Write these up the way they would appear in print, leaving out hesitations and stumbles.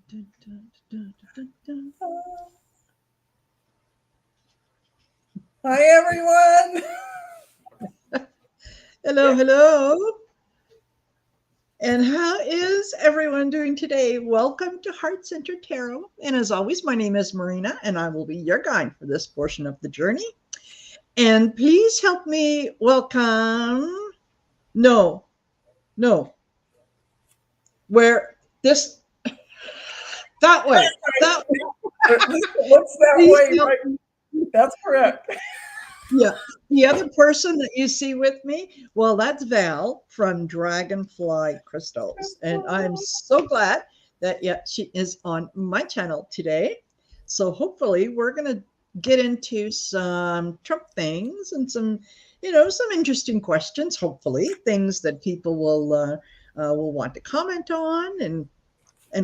Dun, dun, dun, dun, dun. Hi, everyone. Hello, hello. And how is everyone doing today? Welcome to Heart Center Tarot. And as always, my name is Marina, and I will be your guide for this portion of the journey. And please help me welcome. No, where this, that way. That way. At least it looks that Please way, help. right? That's correct. Yeah. The other person that you see with me, well, that's Val from Dragonfly Crystals. And I'm so glad that she is on my channel today. So hopefully we're going to get into some Trump things and some, some interesting questions, hopefully things that people will want to comment on and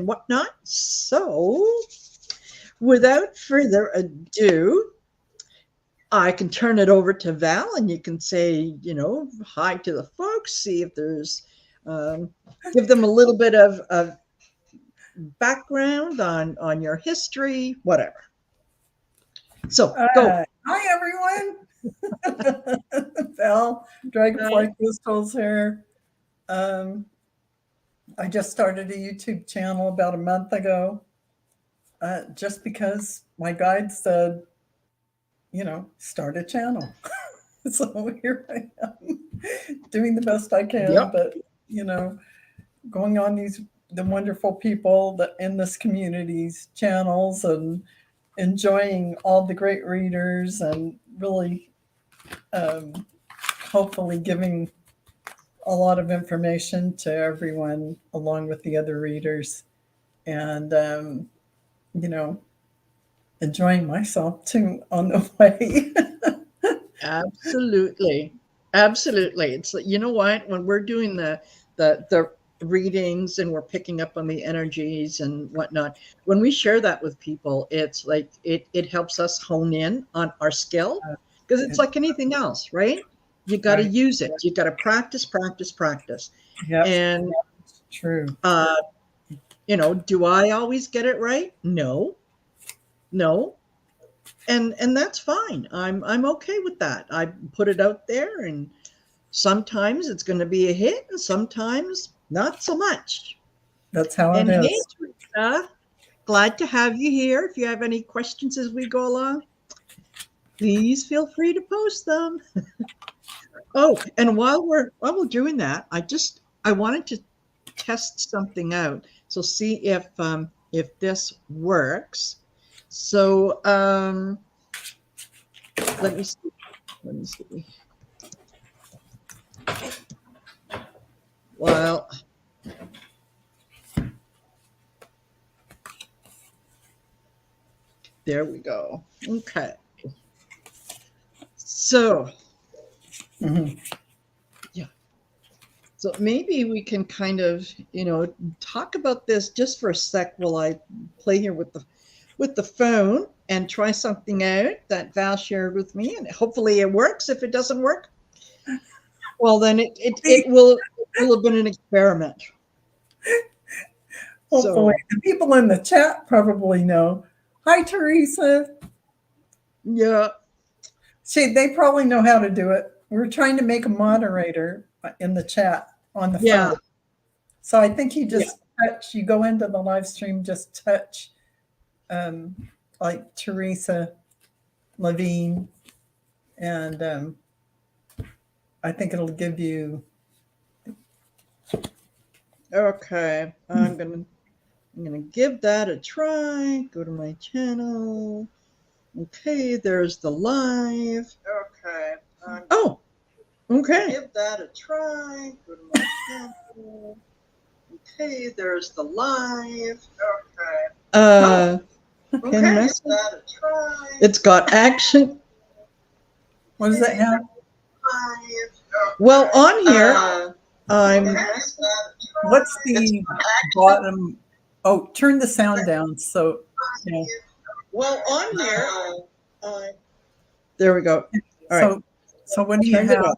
whatnot. So without further ado, I can turn it over to Val and you can say, hi to the folks, see if there's, give them a little bit of background on your history, whatever. So go. Hi, everyone. Val, Dragonfly Crystals here. I just started a YouTube channel about a month ago, just because my guide said, start a channel. So here I am doing the best I can, Yep. but, going on the wonderful people that in this community's channels and enjoying all the great readers and really hopefully giving a lot of information to everyone along with the other readers and enjoying myself too on the way. Absolutely. It's like, you know what, when we're doing the readings and we're picking up on the energies and whatnot, when we share that with people, it's like it helps us hone in on our skill, because it's like anything else, right? You got to Right. use it. You got to practice. Yep, And true. do I always get it right? No. And that's fine. I'm okay with that. I put it out there, and sometimes it's going to be a hit and sometimes not so much. That's how it And hey, is. Teresa, glad to have you here. If you have any questions as we go along, please feel free to post them. Oh, and while we're doing that, I wanted to test something out. So see if this works. So let me see. Well, there we go. Okay. So, yeah. So maybe we can kind of, talk about this just for a sec while I play here with the phone and try something out that Val shared with me, and hopefully it works. If it doesn't work, well, then it will have been an experiment. Hopefully, So, the people in the chat probably know. Hi, Teresa. yeah. See, they probably know how to do it. We're trying to make a moderator in the chat on the Yeah. phone. So I think you just touch, you go into the live stream, just touch like Teresa Levine, and I think it'll give you. Okay. I'm gonna give that a try. Go to my channel. Okay, there's the live. Okay. Oh, okay. Give that a try. Go to my channel. Okay, there's the live. Okay. Okay, Message. Give that a try. It's got action. What does that have? Well, on here, I'm. What's the bottom? Oh, turn the sound down. So, yeah. Well, on here, there we go. All right. So what do you have down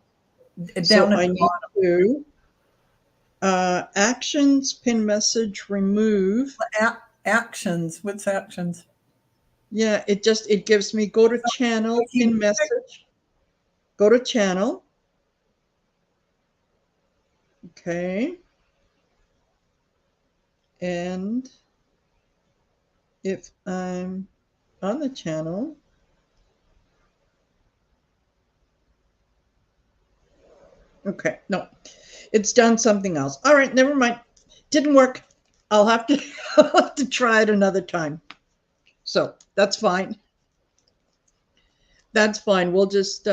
So at I the need bottom? to actions, pin message, remove. actions. What's actions? Yeah, it gives me go to channel in message. Go to channel. Okay. And if I'm on the channel, okay, no, it's done something else. All right, never mind. Didn't work. I'll have to I'll have to try it another time. So that's fine. That's fine. We'll just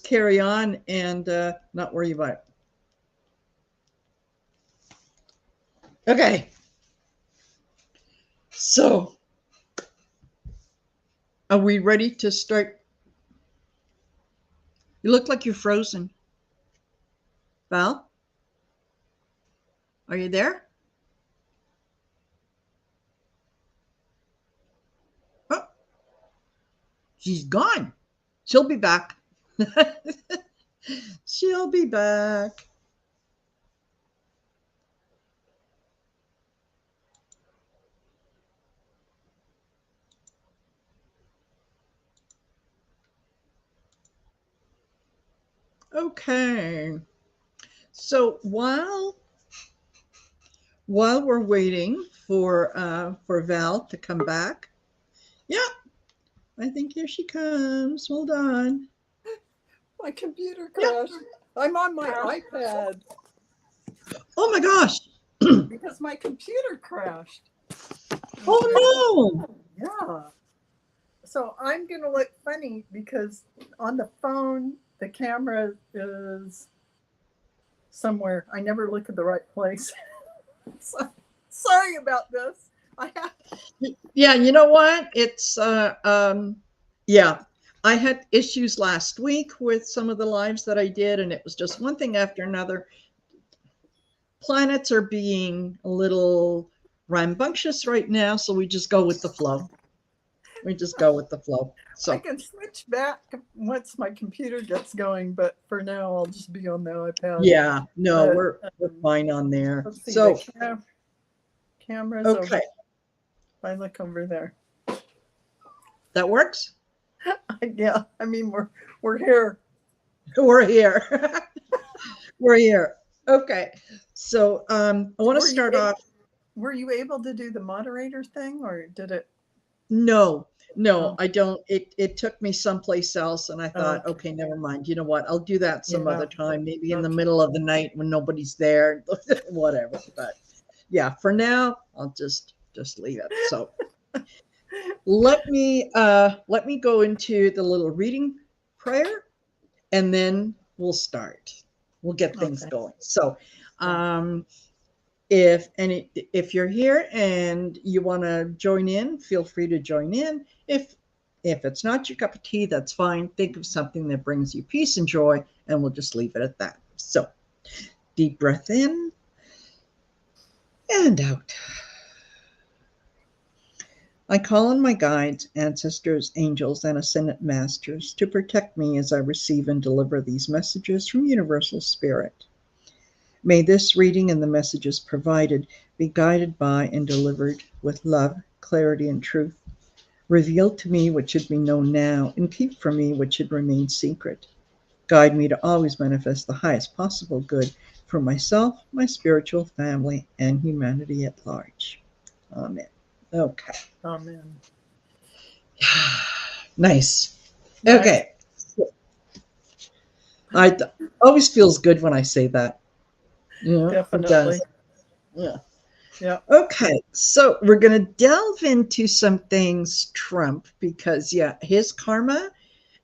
carry on and not worry about it. Okay. So are we ready to start? You look like you're frozen. Val? Are you there? Oh, she's gone. She'll be back. She'll be back. Okay. So while we're waiting for Val to come back, yeah, I think here she comes. Hold on. My computer crashed. I'm on my iPad. Oh my gosh. Because my computer crashed. Oh no. Yeah. So I'm going to look funny because on the phone, the camera is somewhere. I never look at the right place. So, sorry about this. Yeah, you know what? It's yeah. I had issues last week with some of the lives that I did, and it was just one thing after another. Planets are being a little rambunctious right now, so we just go with the flow. We just go with the flow. So I can switch back once my computer gets going, but for now I'll just be on the iPad. Yeah, no, we're fine on there. Let's see, so the camera's okay. over. If I look over there. That works? Yeah, I mean we're here. We're here. We're here. Okay. So I want to start off. Were you able to do the moderator thing or did it? No, I don't. It took me someplace else, and I thought, okay, never mind. You know what? I'll do that some other time, maybe in the middle of the night when nobody's there, whatever. But yeah, for now, I'll just leave it. So let me go into the little reading prayer, and then we'll start. We'll get things going. So if you're here and you want to join in, feel free to join in. If it's not your cup of tea, that's fine. Think of something that brings you peace and joy, and we'll just leave it at that. So deep breath in and out. I call on my guides, ancestors, angels, and ascended masters to protect me as I receive and deliver these messages from Universal Spirit. May this reading and the messages provided be guided by and delivered with love, clarity, and truth. Reveal to me what should be known now, and keep from me what should remain secret. Guide me to always manifest the highest possible good for myself, my spiritual family, and humanity at large. Amen. Okay. Amen. Nice. Okay. Always feels good when I say that. Yeah, definitely. Yeah. Okay, so we're going to delve into some things Trump, because his karma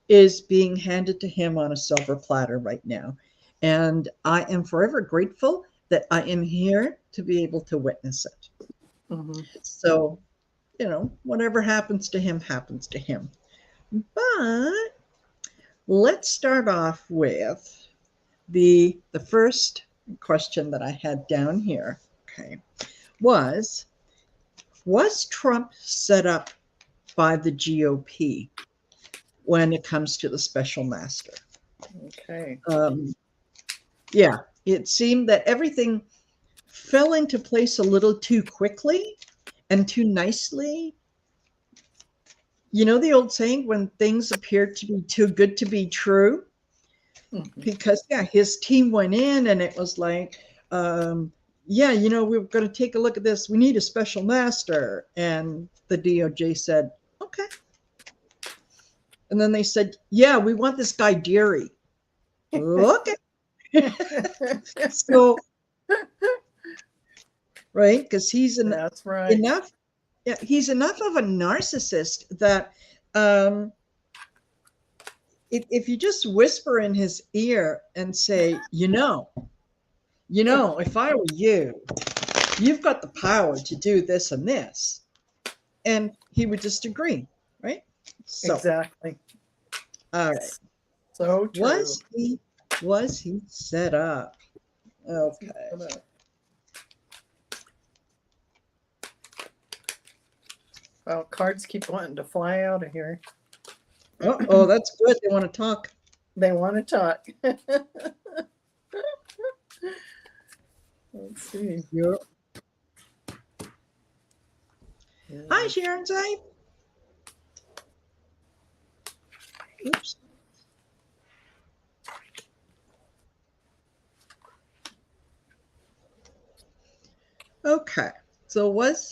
is being handed to him on a silver platter right now, and I am forever grateful that I am here to be able to witness it. Mm-hmm. So, whatever happens to him happens to him. But let's start off with the first question that I had down here. Okay. Was Trump set up by the GOP when it comes to the special master? Okay. It seemed that everything fell into place a little too quickly, and too nicely. You know the old saying, when things appear to be too good to be true? Because yeah, his team went in and it was like, yeah, you know, we're going to take a look at this. We need a special master. And the DOJ said, okay. And then they said, yeah, we want this guy Deary. Okay. So, right, because That's right. enough. Yeah, he's enough of a narcissist that um, if you just whisper in his ear and say, if I were you, you've got the power to do this and this, and he would just agree, right? So, Exactly. all right. So true. Was he set up? Okay. Well, cards keep wanting to fly out of here. Oh, that's good. They want to talk. They want to talk. Let's see. Yep. Yeah. Hi, Sharon's Eye. Oops. Okay. So was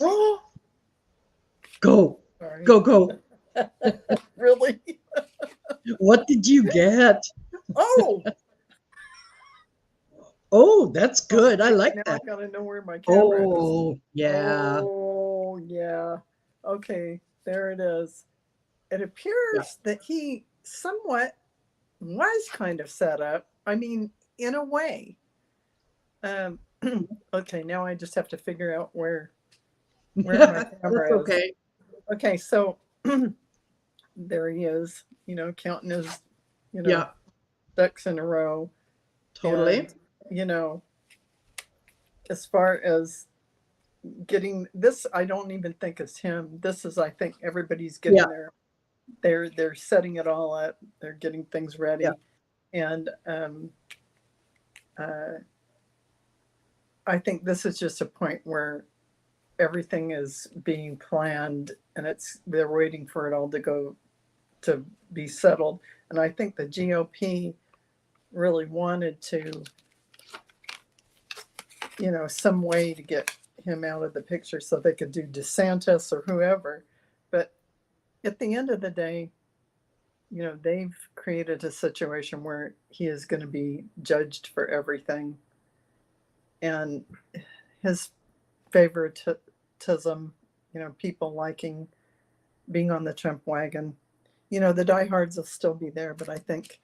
go. Sorry. Go. Really? What did you get? Oh, that's good. I like that. I gotta know where my camera is. Oh, yeah. Oh, yeah. Okay, there it is. It appears that he somewhat was kind of set up. I mean, in a way. Okay, now I just have to figure out where my camera is. Okay. Okay, so there he is, counting his, ducks in a row. Totally. And, as far as getting this, I don't even think it's him. This is, I think everybody's getting there. They're setting it all up. They're getting things ready. And I think this is just a point where everything is being planned and they're waiting for it all to be settled. And I think the GOP really wanted to, some way to get him out of the picture so they could do DeSantis or whoever. But at the end of the day, they've created a situation where he is going to be judged for everything. And his favoritism, people liking being on the Trump wagon, the diehards will still be there. But I think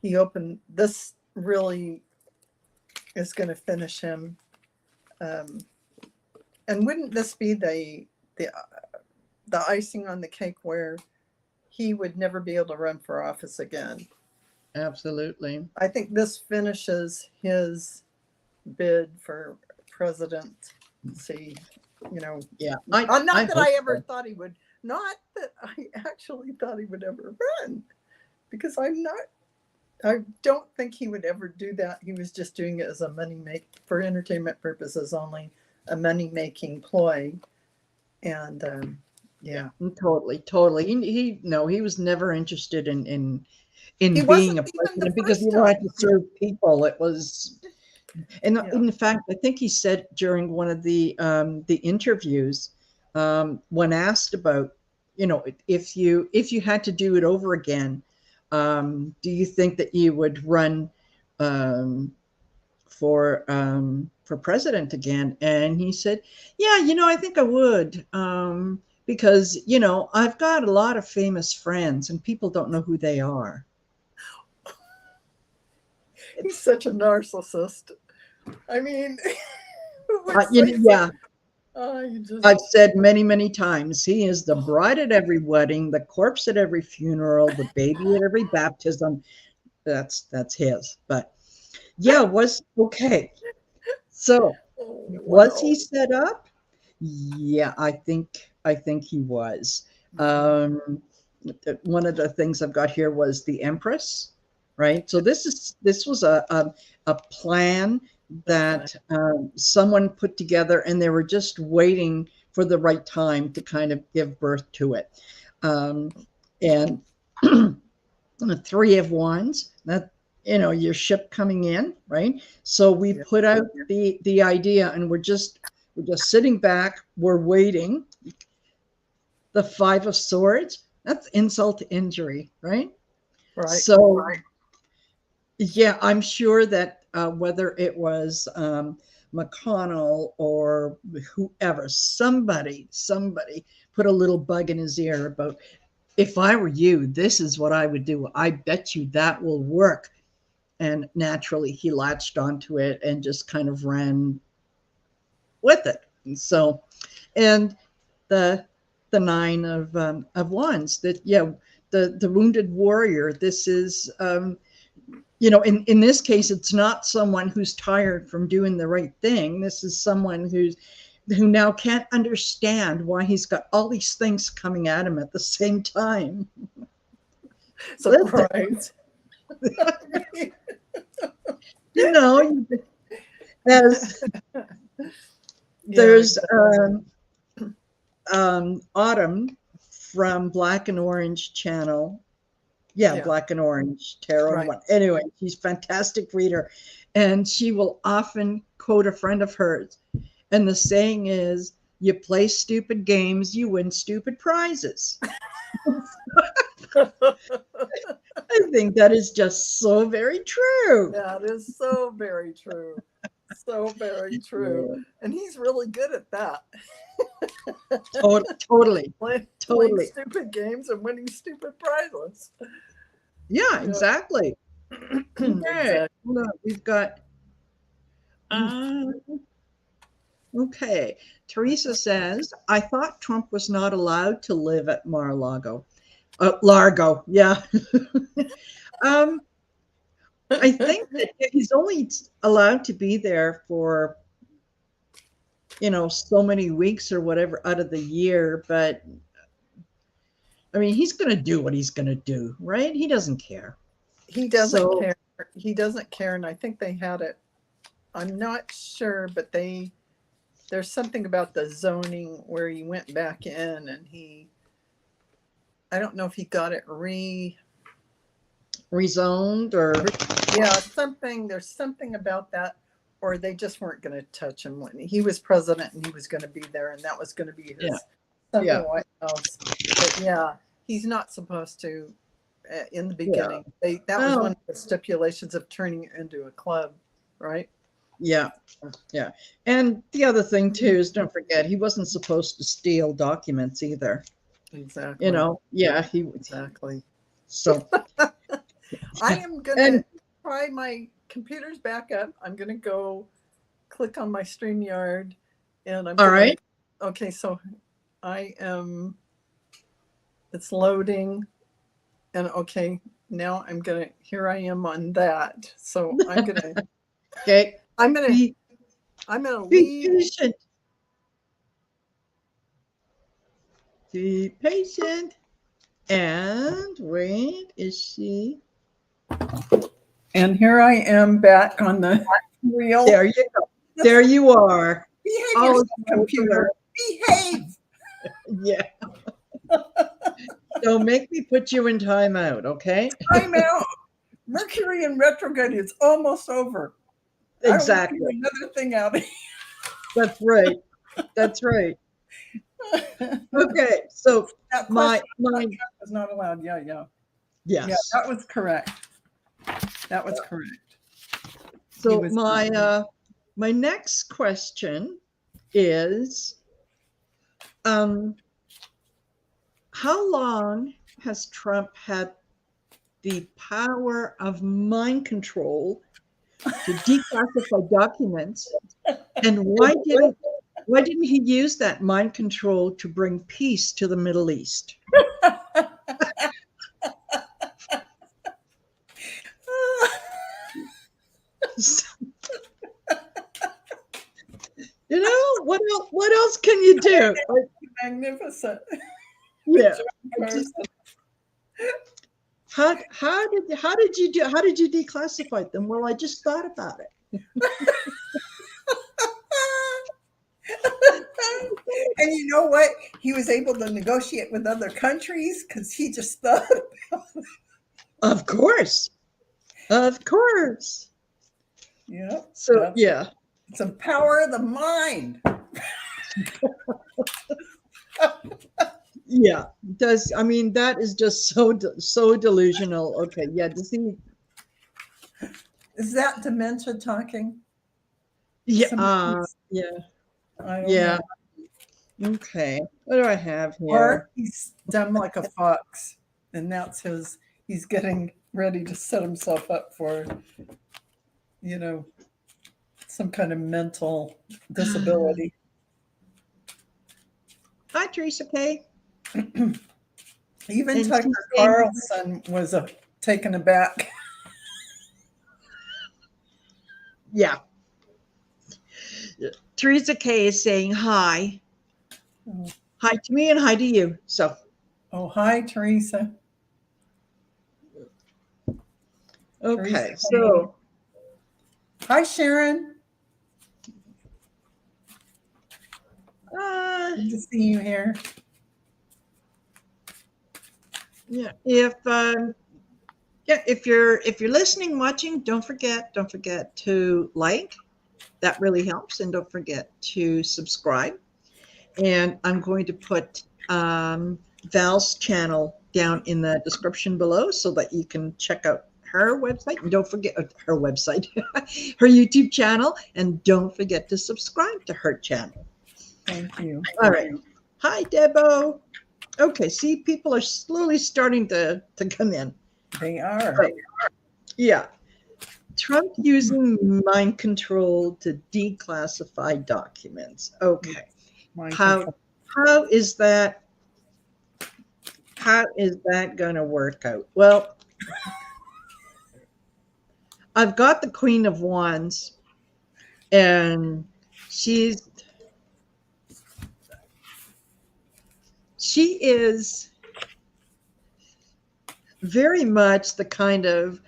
this really is going to finish him. And wouldn't this be the icing on the cake where he would never be able to run for office again? Absolutely. I think this finishes his bid for presidency. Yeah. Not that I ever thought he would. Not that I actually thought he would ever run, because I don't think he would ever do that. He was just doing it as a for entertainment purposes only, a money-making ploy. And totally. He was never interested in being a president because he wanted to serve people. It was, and in fact, I think he said during one of the interviews, when asked about, if you had to do it over again, do you think that you would run for president again? And he said, yeah, I think I would, because I've got a lot of famous friends and people don't know who they are. He's such a narcissist. I mean, I've said many times, he is the bride at every wedding, the corpse at every funeral, the baby at every baptism. That's his. But was okay. So was he set up? Yeah, I think he was. One of the things I've got here was the Empress, right? So this was a plan that someone put together, and they were just waiting for the right time to kind of give birth to it. And the Three of Wands, that, your ship coming in, right? So we put out the idea, and we're just sitting back, we're waiting. The Five of Swords, that's insult to injury, right? Right. So yeah, I'm sure that whether it was McConnell or whoever, somebody put a little bug in his ear about, if I were you, this is what I would do. I bet you that will work. And naturally, he latched onto it and just kind of ran with it. And so, and the Nine of Wands, that, the wounded warrior. This is, in this case, it's not someone who's tired from doing the right thing. This is someone who now can't understand why he's got all these things coming at him at the same time. So, right. As there's Autumn from Black and Orange channel. Black and Orange Tarot. Right. Anyway, she's a fantastic reader. And she will often quote a friend of hers. And the saying is, you play stupid games, you win stupid prizes. I think that is just so very true. That is so very true. So very true. Yeah. And he's really good at that. Totally. Playing stupid games and winning stupid prizes. Yeah, exactly. Okay. We've got okay. Teresa says, I thought Trump was not allowed to live at Mar-a-Lago. Largo, yeah. I think that he's only allowed to be there for, so many weeks or whatever out of the year. But I mean, he's going to do what he's going to do, right? He doesn't care. He doesn't care. He doesn't care. And I think they had it. I'm not sure, but there's something about the zoning where he went back in and I don't know if he got it rezoned or there's something about that, or they just weren't going to touch him when he was president and he was going to be there, and that was going to be his something else. But he's not supposed to in the beginning. That was one of the stipulations of turning it into a club, right? Yeah. And the other thing too is, don't forget, he wasn't supposed to steal documents either. Exactly. Exactly. So I am gonna try my computer's back up. I'm gonna go click on my StreamYard, and I'm all right. Okay, so it's loading, and okay, now here I am on that. So I'm gonna okay. I'm gonna leave. Patient. Be patient. And wait, is she? And here I am back on the reel. There you go. There you are. Behave yourself, computer. Behave. Yeah. Don't make me put you in timeout, okay? Timeout. Mercury in retrograde is almost over. Exactly. Another thing out. That's right. That's right. Okay, so my was not allowed. Yes. Yeah, that was correct. That was correct. So my next question is, how long has Trump had the power of mind control to declassify documents, and why didn't he use that mind control to bring peace to the Middle East? What else can you do? Magnificent. Yeah. How did you declassify them? Well, I just thought about it. And you know what? He was able to negotiate with other countries because he just thought, Of course. Of course. yeah, So, yeah. it's a power of the mind. Yeah. I mean, that is just so delusional. Okay. Yeah. Does he? Is that dementia talking? Yeah. Somebody's, Yeah. I don't Yeah. know. Okay. What do I have Or here? he's dumb like a fox, and that's he's getting ready to set himself up for, you know, some kind of mental disability. Hi, Teresa K. Even And Tucker she's saying, Carlson was taken aback. yeah. Teresa K is saying hi. Hi to me and hi to you. So, Oh, hi, Teresa. okay. Teresa. So, Hi, Sharon. Good to see you here. yeah, if you're listening, watching, don't forget to like. That really helps, and don't forget to subscribe. And I'm going to put Val's channel down in the description below so that you can check out her website. And don't forget her website, her YouTube channel, and don't forget to subscribe to her channel. Thank you. All right. Hi, Debo. Okay, see, people are slowly starting to come in. They are. So, yeah. Trump using mind control to declassify documents. Okay. How is that going to work out? Well, I've got the Queen of Wands, and she is very much the kind of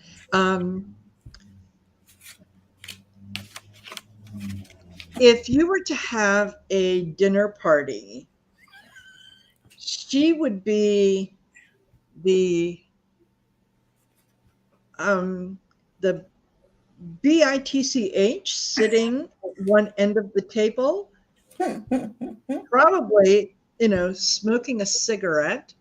if you were to have a dinner party, she would be the the bitch sitting at one end of the table, probably, smoking a cigarette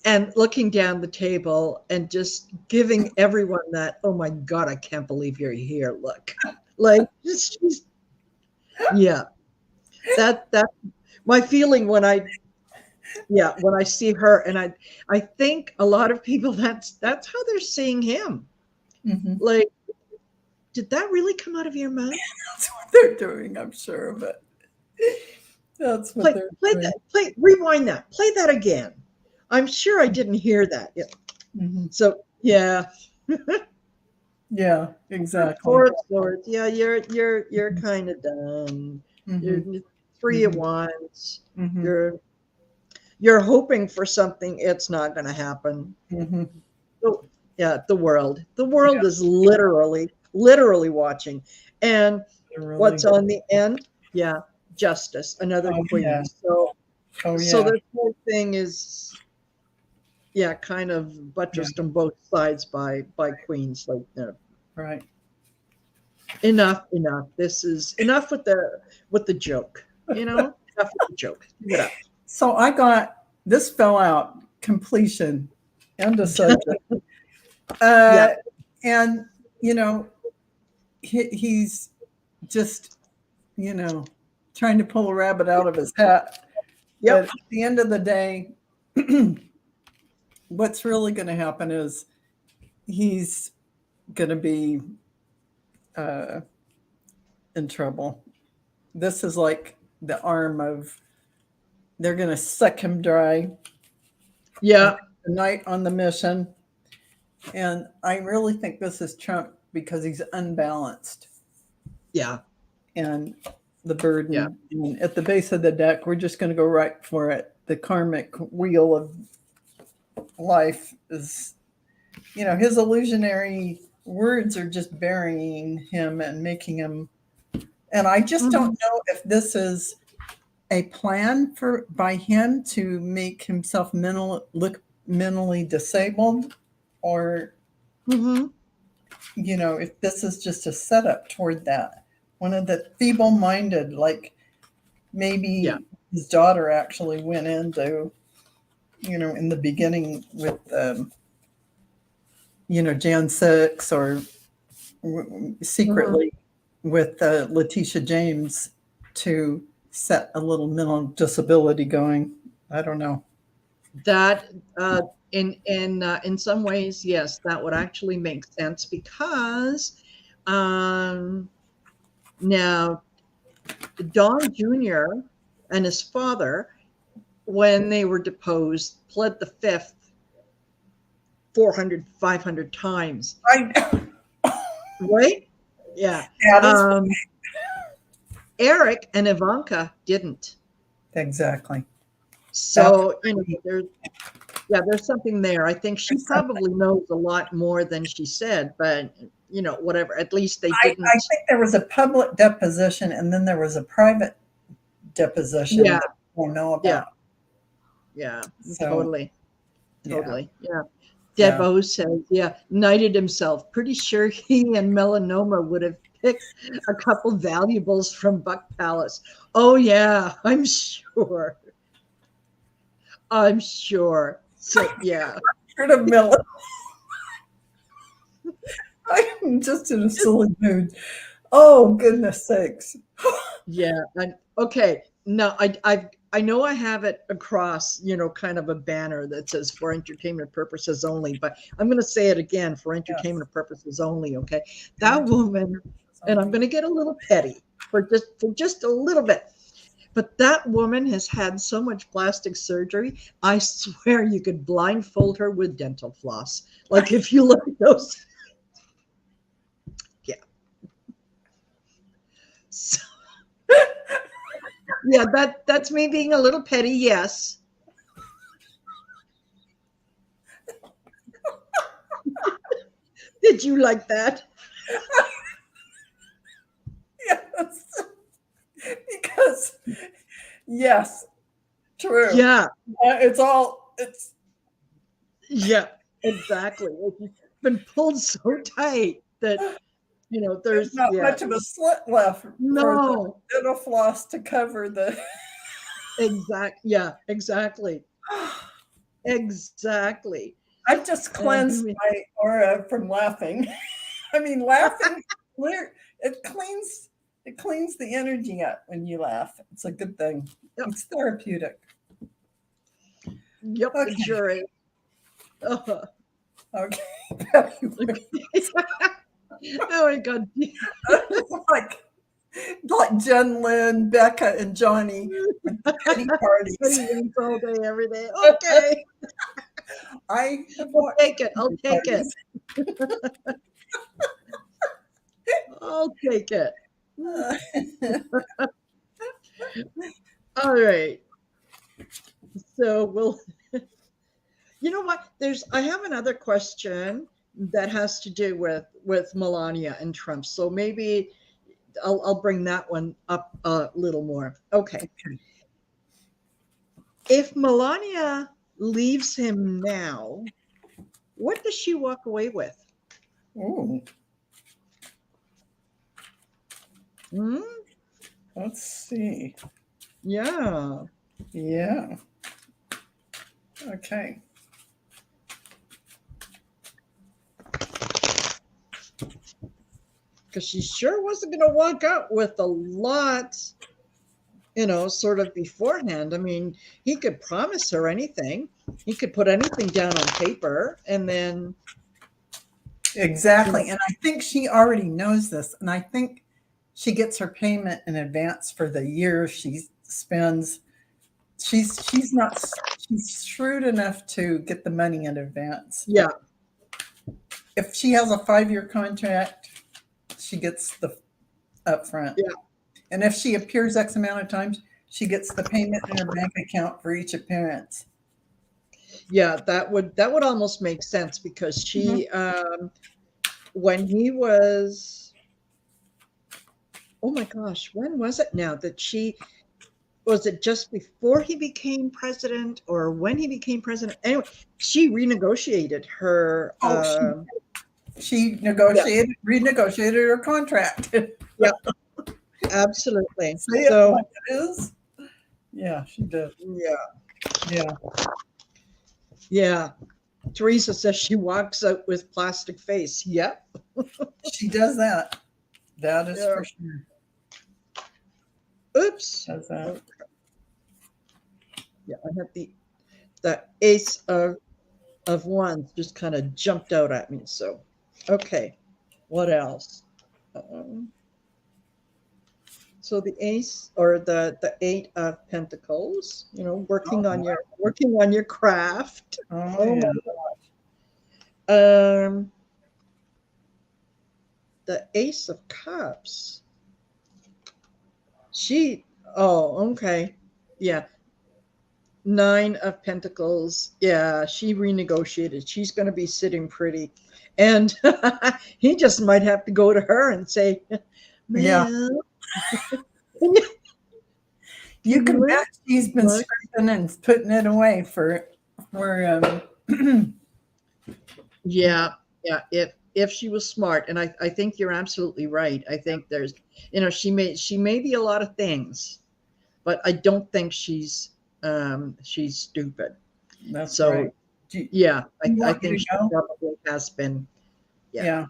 and looking down the table and just giving everyone that, oh my God, I can't believe you're here look. Like, she's, yeah, that's my feeling when I see her. And I think a lot of people, that's how they're seeing him. Mm-hmm. Like, did that really come out of your mouth? That's what they're doing, I'm sure, but that's what they're doing. Rewind that. Play that again. I'm sure I didn't hear that. Yeah. Mm-hmm. So, yeah. Yeah, exactly. Four of Swords. Yeah, you're kind of done. Mm-hmm. You're Three of Wands. Mm-hmm. You're hoping for something. It's not going to happen. Mm-hmm. So, yeah, the world is literally watching. And what's on the end? Yeah, justice, another queen. Yeah. So, So this whole thing is, kind of buttressed on both sides by queens. Like, right. Enough. This is enough with the joke. Enough with the joke. Give it up. So I got this fell out completion. End of subject. And he's just trying to pull a rabbit out of his hat. But at the end of the day, what's really going to happen is he's going to be in trouble. This is like the arm of, they're going to suck him dry. Yeah. The night on the mission. And I really think this is Trump because he's unbalanced. Yeah. And the burden. Yeah. And at the base of the deck, we're just going to go right for it. The karmic wheel of life is, his illusionary words are just burying him and making him And I just Mhm. don't know if this is a plan for by him to make himself look mentally disabled, or Mhm. if this is just a setup toward that. One of the feeble-minded, like Yeah. maybe his daughter actually went into, in the beginning with, Jan 6, or Mhm. secretly with Letitia James to set a little mental disability going. I don't know. That in some ways, yes, that would actually make sense because um, now Don Jr. and his father, when they were deposed, pled the fifth 400, 500 times, I right? Yeah. that is Um, Eric and Ivanka didn't. exactly. That's So, there's something there. I think she something. probably knows a lot more than she said, but whatever. At least they I didn't. think there was a public deposition, and then there was a private deposition Yeah, that we'll know yeah, about. yeah, So totally, yeah, totally. Yeah. yeah. Debo says, yeah, knighted himself. Pretty sure he and Melanoma would have picked a couple valuables from Buck Palace. Oh, yeah, I'm sure. I'm sure. So, yeah. Heard of Miller. I'm just in a silly mood. Oh goodness sakes. Yeah. Okay. No, I know I have it across, kind of a banner that says for entertainment purposes only, but I'm going to say it again for Yes. entertainment purposes only. Okay. That Energy woman, and I'm only. going to get a little petty for just a little bit, but that woman has had so much plastic surgery. I swear you could blindfold her with dental floss. Like if you look at those, yeah. So, yeah, that's me being a little petty. Yes. Did you like that? Yes. Because yes, true. Yeah, It's yeah, exactly. It's been pulled so tight that there's there's not yeah. much of a slit left for the No, dental floss to cover the yeah, exactly, exactly. I've just And cleansed my aura from laughing. I mean, laughing clear it cleans the energy up when you laugh. It's a good thing. yep, It's therapeutic. yep, it Okay. sure is. Uh, Okay. oh my God. like Jen Lynn, Becca, and Johnny with the petty parties. Petty wins all day, every day. Okay, I have I'll watched take it. I'll petty take it. parties. I'll take it. Uh, All right. So we'll You know what? I have another question that has to do with Melania and Trump. So maybe I'll bring that one up a little more. Okay. If Melania leaves him now, what does she walk away with? ooh, Hmm? let's see. Yeah. Yeah. Okay. Because she sure wasn't going to walk out with a lot, sort of beforehand. I mean, he could promise her anything. He could put anything down on paper and then, you know, Exactly. And I think she already knows this. And I think she gets her payment in advance for the year she spends. She's shrewd enough to get the money in advance. yeah, If she has a 5-year contract, she gets the upfront. yeah. And if she appears X amount of times, she gets the payment in her bank account for each appearance. Yeah, that would almost make sense because Mhm. when he was oh my gosh, when was it now that she was it just before he became president or when he became president? Anyway, she renegotiated her Oh, she yeah, renegotiated her contract. yeah, absolutely. Say it So like it is. Yeah, she did. yeah, Yeah. yeah. Teresa says she walks out with plastic face. Yep. She does that. That is Yeah. for sure. Oops. Does that. Okay. Yeah, I have the ace of wands just kind of jumped out at me. So, okay, what else? Um, so the ace or the eight of pentacles. You know, working on your craft. Oh Oh yeah. my. The ace of cups. She. Oh, okay. Yeah, Nine of Pentacles. Yeah, she renegotiated. She's going to be sitting pretty. And he just might have to go to her and say, Yeah. ma'am, You can can you bet she's been work? scraping and putting it away for Yeah, yeah. If she was smart, and I think you're absolutely right. I think there's, she may be a lot of things, but I don't think she's stupid. that's right. So Do yeah, you I want me think to she go? probably has been. Yeah. Yeah.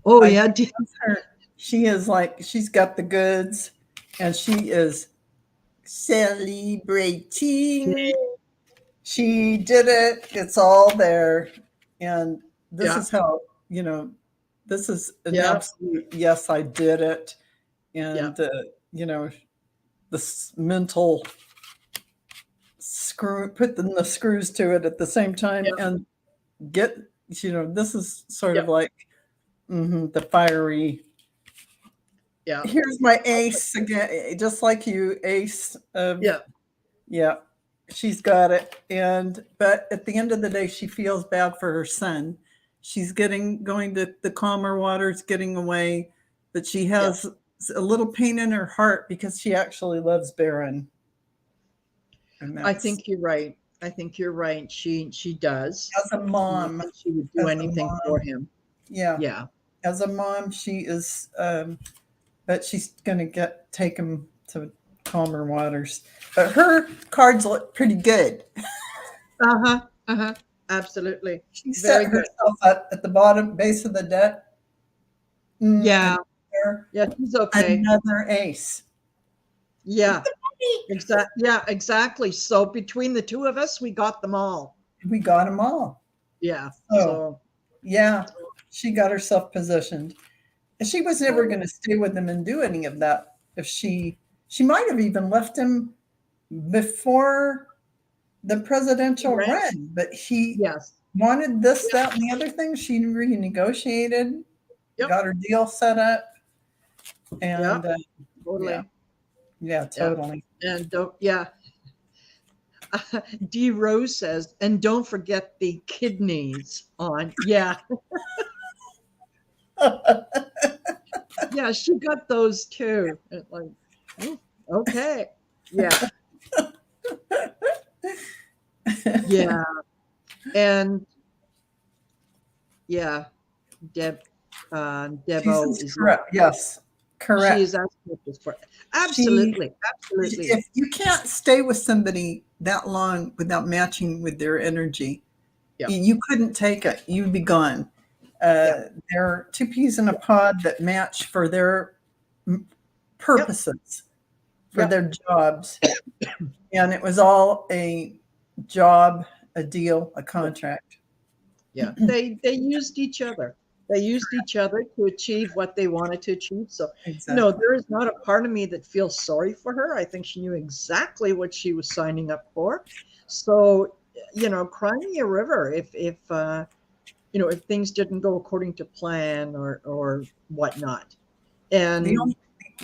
Oh I yeah. think that's her. She is like she's got the goods and she is celebrating. She did it. It's all there. And this Yeah. is how, you know, this is an Yeah. absolute yes, I did it. Yeah. And, you know, the mental screw, put the screws to it at the same time Yeah. and get, you know, this is sort of Yeah. like the fiery. Yeah. Here's my ace again, just like you, ace of, Yeah. yeah, she's got it. And, but at the end of the day, she feels bad for her son. She's going to the calmer waters, getting away, but she Yeah. has a little pain in her heart because she actually loves Baron. And I that's think you're right. I think you're right. She does. as a And I mom, think she would do as a anything for mom, him. yeah, Yeah. as a mom, she is, but she's going to take him to calmer waters. But her cards look pretty good. Uh-huh. Uh-huh. Absolutely. She set Very good. herself up at the bottom base of the deck. Yeah. And there, Yeah, she's okay. another ace. Yeah. Yeah, exactly. So between the two of us, we got them all. We got them all. Yeah. So, So yeah, she got herself positioned. And she was never going to stay with him and do any of that. If she might have even left him before the presidential right? run, but he Yes. wanted this, Yep. that, and the other thing. She renegotiated, Yep. got her deal set up, Yeah. and Totally. yeah, Yeah. totally. And yeah. D Rose says, and don't forget the kidneys on. Yeah. Yeah, she got those too. And like, okay. Yeah. Yeah. And yeah, Debo She's is not, correct. Yes, she correct. is asking for She, absolutely, absolutely. if you can't stay with somebody that long without matching with their energy, Yeah. you couldn't take it. You'd be gone. Yeah. They're two peas in a pod that match for their purposes, for Yep. their jobs. And it was all a job, a deal, a contract. Yeah. They used each other. They used each other to achieve what they wanted to achieve. So, Exactly. there is not a part of me that feels sorry for her. I think she knew exactly what she was signing up for. So, cry me a river if if things didn't go according to plan or whatnot. And The only,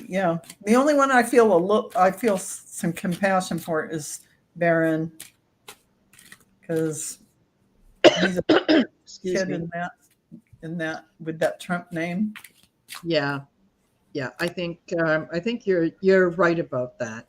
yeah, the only one I feel some compassion for is Baron, because he's a excuse kid me. in that with that Trump name. Yeah. Yeah, I think you're right about that.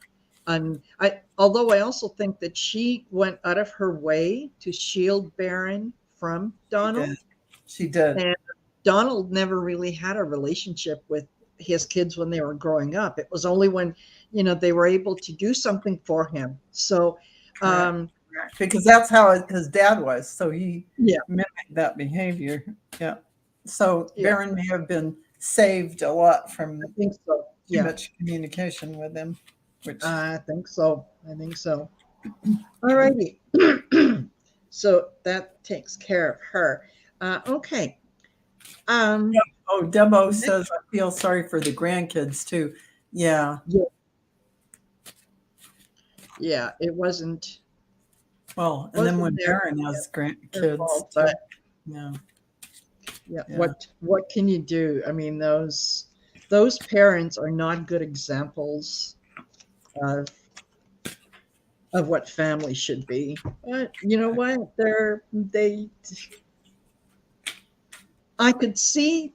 I although I also think that she went out of her way to shield Baron from She did. Donald, She did. and Donald never really had a relationship with his kids when they were growing up. It was only when, they were able to do something for him. So, Correct. um, Correct. Because that's how his dad was. So he yeah, mimicked that behavior. Yeah. So yeah, Baron may have been saved a lot I from think so. too Yeah, much communication with him, which I think so. I think so. All righty. So that takes care of her. Okay. Um, oh, Demo next, says I feel sorry for the grandkids too. Yeah. yeah, yeah, it wasn't Well, and then wasn't when Baron has their grandkids fault, too. but Yeah. yeah, Yeah. what can you do? I mean, those parents are not good examples of what family should be. But you know what? I could see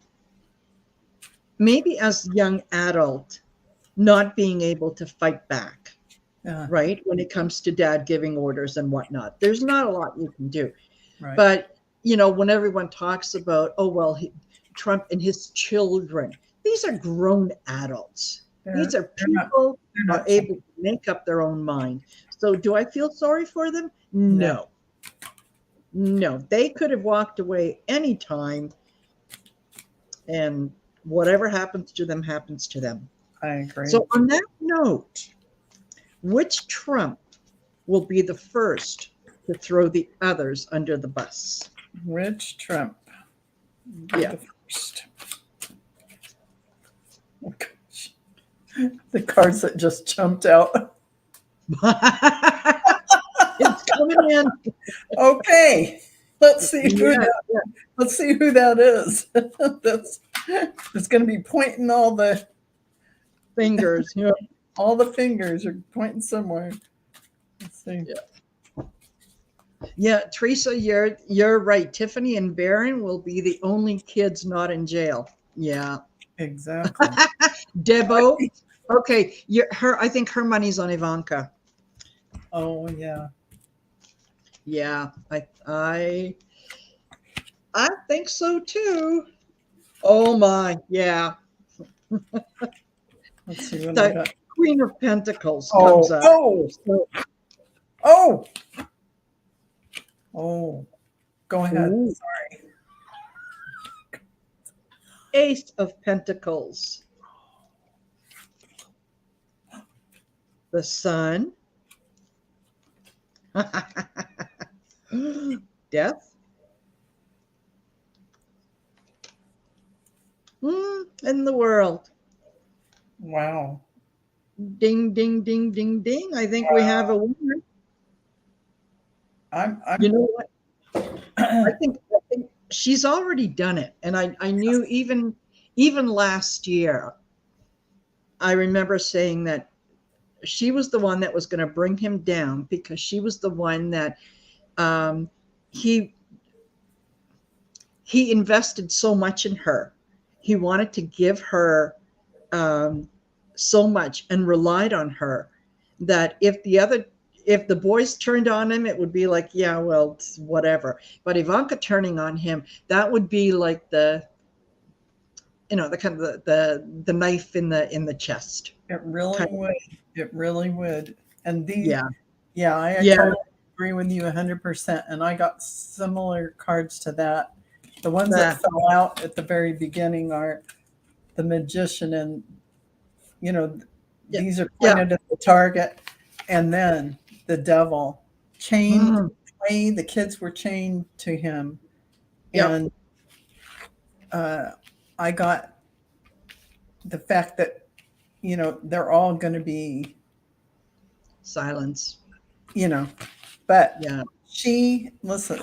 maybe as young adult not being able to fight back, Yeah. right? When it comes to dad giving orders and whatnot. There's not a lot you can do. Right. But, when everyone talks about, oh, well, Trump and his children, these are grown adults. These are They're not people they're who are not able children. to make up their own mind. So do I feel sorry for them? No. No. No. They could have walked away anytime, and whatever happens to them happens to them. I agree. So on that note, which Trump will be the first to throw the others under the bus? Which Trump? Yeah. The first. Oh, gosh. The cards that just jumped out. It's coming in. Okay. Let's see who Yeah, yeah. let's see who that is. That's it's going to be pointing Fingers. Yeah. all the fingers are pointing somewhere. Let's see. Yeah. Yeah, Teresa, you're right. Tiffany and Baron will be the only kids not in jail. Yeah. Exactly. Debo. Okay, I think her money's on Ivanka. Oh yeah. Yeah, I think so too. Oh my, yeah. Let's see what I The got. Queen of Pentacles Oh, comes up. oh, So, oh, oh. Go ahead. ooh, Sorry. Ace of Pentacles. The Sun. Death. In the World. Wow. Ding, ding, ding, ding, ding. I think we have a winner. I'm You know what? I think she's already done it. And I knew even last year, I remember saying that she was the one that was going to bring him down because she was the one that um, he he invested so much in her. He wanted to give her um, so much and relied on her that if the boys turned on him, it would be like, yeah, well, whatever. But Ivanka turning on him, that would be like the kind of the knife in the chest. It really Kind of, would. It really would. And yeah, yeah, I yeah, totally agree with you 100%. And I got similar cards to that. The ones that fell out at the very beginning are the magician, and yeah, these are yeah. pointed at the target, and then the devil chained. The kids were chained to him, Yep. and I got the fact that they're all going to be Silence. But Yeah. listen,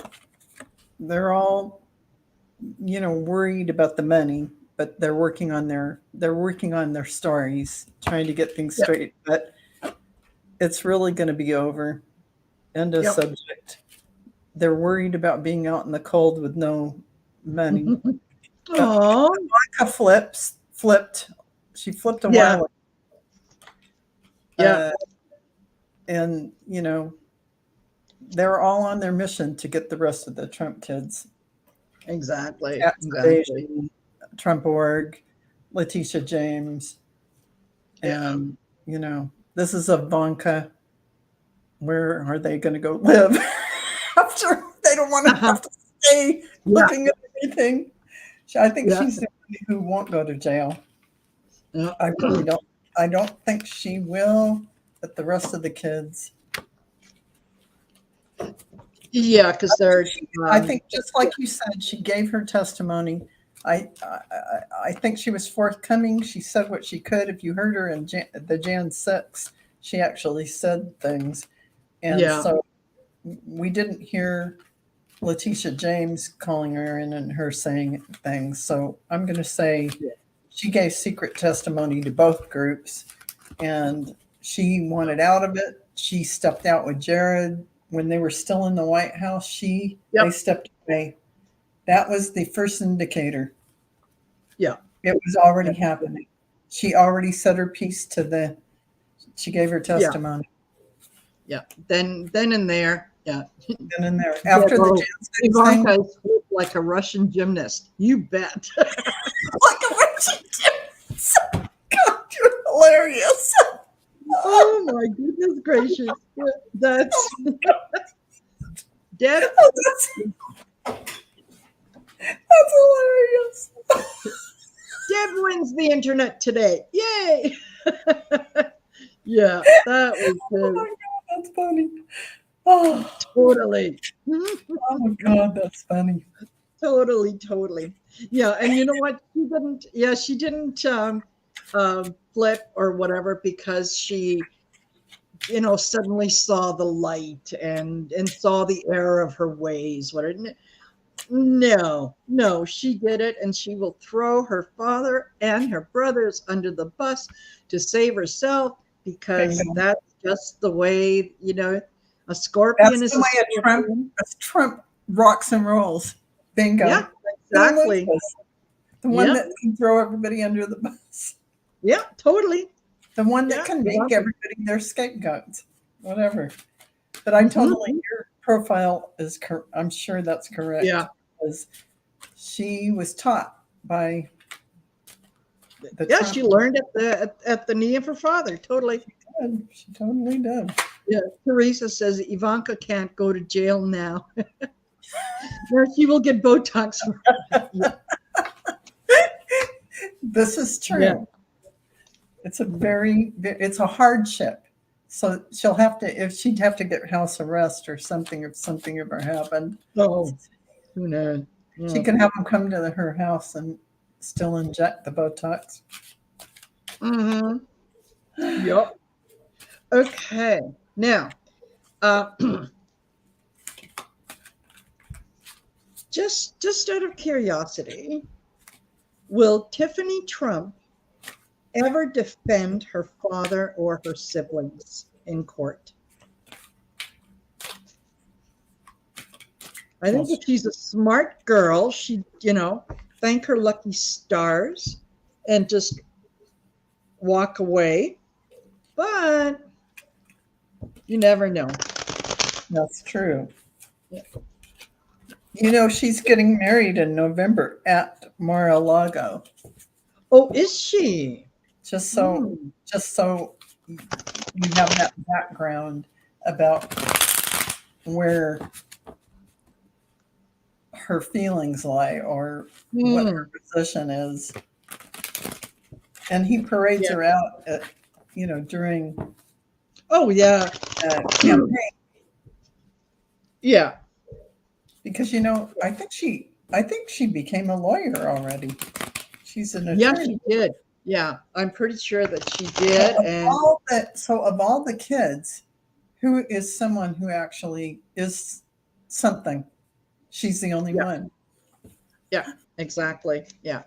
they're all worried about the money, but they're working on their stories, trying to get things Yep. straight. But it's really going to be over. End of Yep. subject. They're worried about being out in the cold with no money. Oh, flipped. She flipped a Yeah. while ago. Yeah. And, you know, they're all on their mission to get the rest of the Trump kids. Exactly. Cat Exactly. Foundation, Trump Org, Letitia James. Yeah. And, you know, this is Ivanka. Where are they going to go live? I'm sure they don't want to have to stay looking at everything. I think she's the one who won't go to jail. Yeah. I really don't. I don't think she will, but the rest of the kids. Yeah, because they're. I think just like you said, she gave her testimony. I think she was forthcoming. She said what she could. If you heard her in the Jan 6, she actually said things. And so we didn't hear Letitia James calling her in and her saying things. So I'm going to say she gave secret testimony to both groups, and she wanted out of it. She stepped out with Jared when they were still in the White House. They stepped away. That was the first indicator. Yeah. It was already happening. She already said her piece she gave her testimony. Yeah. Then and there. Yeah. Then and there. After the Ivanka is like a Russian gymnast. You bet. Like a Russian gymnast. God, you're hilarious. Oh my goodness gracious. That's Deb. That's hilarious. Deb wins the internet today. Yay. Yeah, that was Oh my God, that's funny. Oh, totally. Oh my God, that's funny. Totally. Yeah, and you know what? She didn't flip or whatever because she, you know, suddenly saw the light and saw the error of her ways. No, she did it, and she will throw her father and her brothers under the bus to save herself because that's just the way, you know, a scorpion is the way Trump rocks and rolls. Bingo. Yeah, exactly. The one that can throw everybody under the bus. Yeah, totally. The one that can make everybody their scapegoats. Whatever. But I totally, your profile is, I'm sure that's correct. Yeah. Because she was taught by Trump. She learned at the knee of her father. Totally. She totally did. Yeah. Teresa says Ivanka can't go to jail now. Or she will get Botox. This is true. Yeah. It's a hardship. So she'd have to get house arrest or something if something ever happened. Oh, who knows? Yeah. She can have them come to her house and still inject the Botox. Mm-hmm. Yep. Okay. Now, just out of curiosity, will Tiffany Trump ever defend her father or her siblings in court? I think if she's a smart girl, she'd, you know, thank her lucky stars and just walk away. But you never know. That's true. Yeah. You know, she's getting married in November at Mar-a-Lago. Oh, is she? Just so you have that background about where her feelings lie or what her position is. And he parades her out at, you know, during campaign. Yeah. Because, you know, I think she became a lawyer already. She's an attorney. Yeah, she did. Yeah, I'm pretty sure that she did. So of all the kids, who is someone who actually is something? She's the only one. Yeah, exactly. Yeah.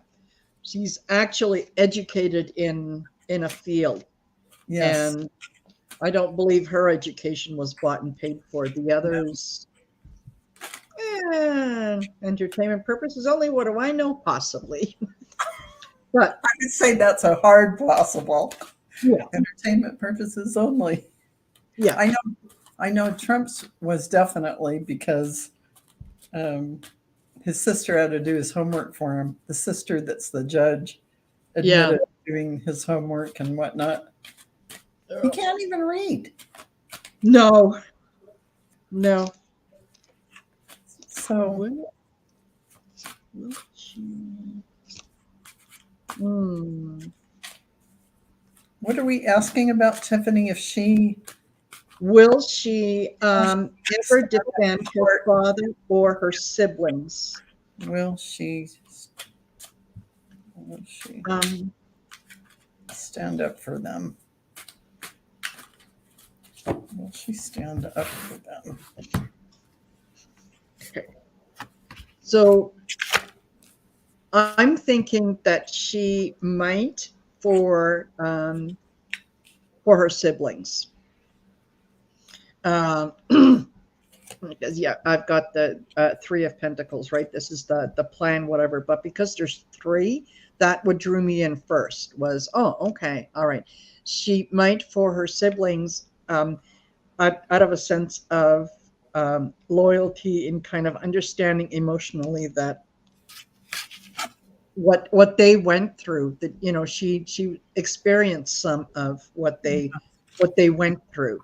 She's actually educated in a field. Yes. And I don't believe her education was bought and paid for. The others, entertainment purposes only. What do I know? Possibly. But I would say that's a hard possible. yeah, Entertainment purposes only. yeah, I know Trump's was definitely because um, his sister had to do his homework for him. The sister that's the judge yeah. admitted doing his homework and whatnot. He can't even read. No, no. So Will she? Hmm. what are we asking about Tiffany? If she Will she ever defend her father or her siblings? will she will she Um, stand up for them? Will she stand up for them? so I'm thinking that she might for her siblings. Um, because yeah, I've got the three of pentacles, right? This is the plan, whatever. But because there's three, that what drew me in first was, oh, okay, all right. She might for her siblings, out of a sense of loyalty and kind of understanding emotionally that what they went through, that she experienced some of what they went through,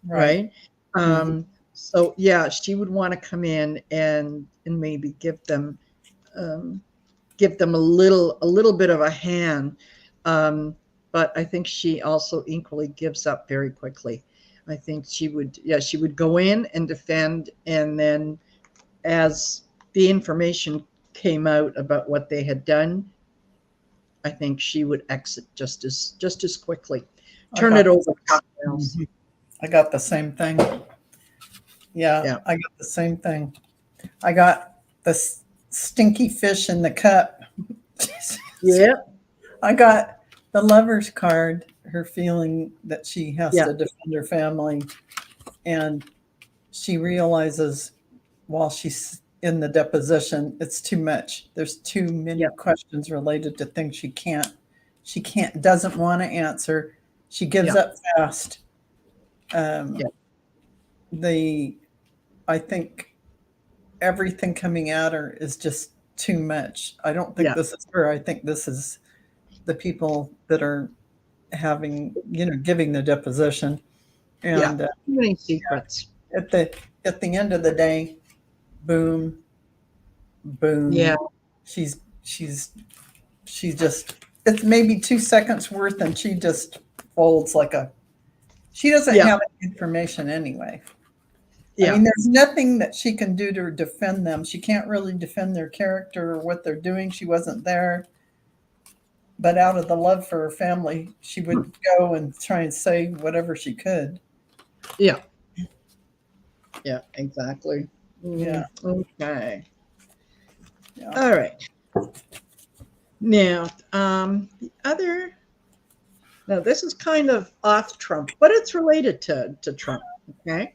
Right. right? Mhm. So yeah, she would want to come in and maybe um, give them a little bit of a hand. But I think she also equally gives up very quickly. I think she would go in and defend, and then as the information came out about what they had done, I think she would exit just as quickly. I Turn it got over to someone else. Mhm. I got the same thing. Yeah, Yeah. I got the same thing. I got the stinky fish in the cup. Yeah. I got the lover's card, her feeling that she has Yeah. to defend her family. And she realizes while she's in the deposition, it's too much. There's too many Yeah. questions related to things doesn't want to answer. She gives Yeah. up fast. Yeah. Um, I think everything coming at her is just too much. I don't think Yeah. this is her. I think this is the people that are giving the deposition. Yeah. And Too many secrets. at the end of the day, boom, Yeah. boom. She's just it's maybe 2 seconds worth, and she just folds like a. She doesn't Yeah. have any information anyway. I Yeah. mean, there's nothing that she can do to defend them. She can't really defend their character or what they're doing. She wasn't there. But out of the love for her family, she would go and try and say whatever she could. Yeah. Yeah. Exactly. Yeah. Okay. Yeah. All right. Now, the other. Now, this is kind of off Trump, but it's related to Trump. Okay.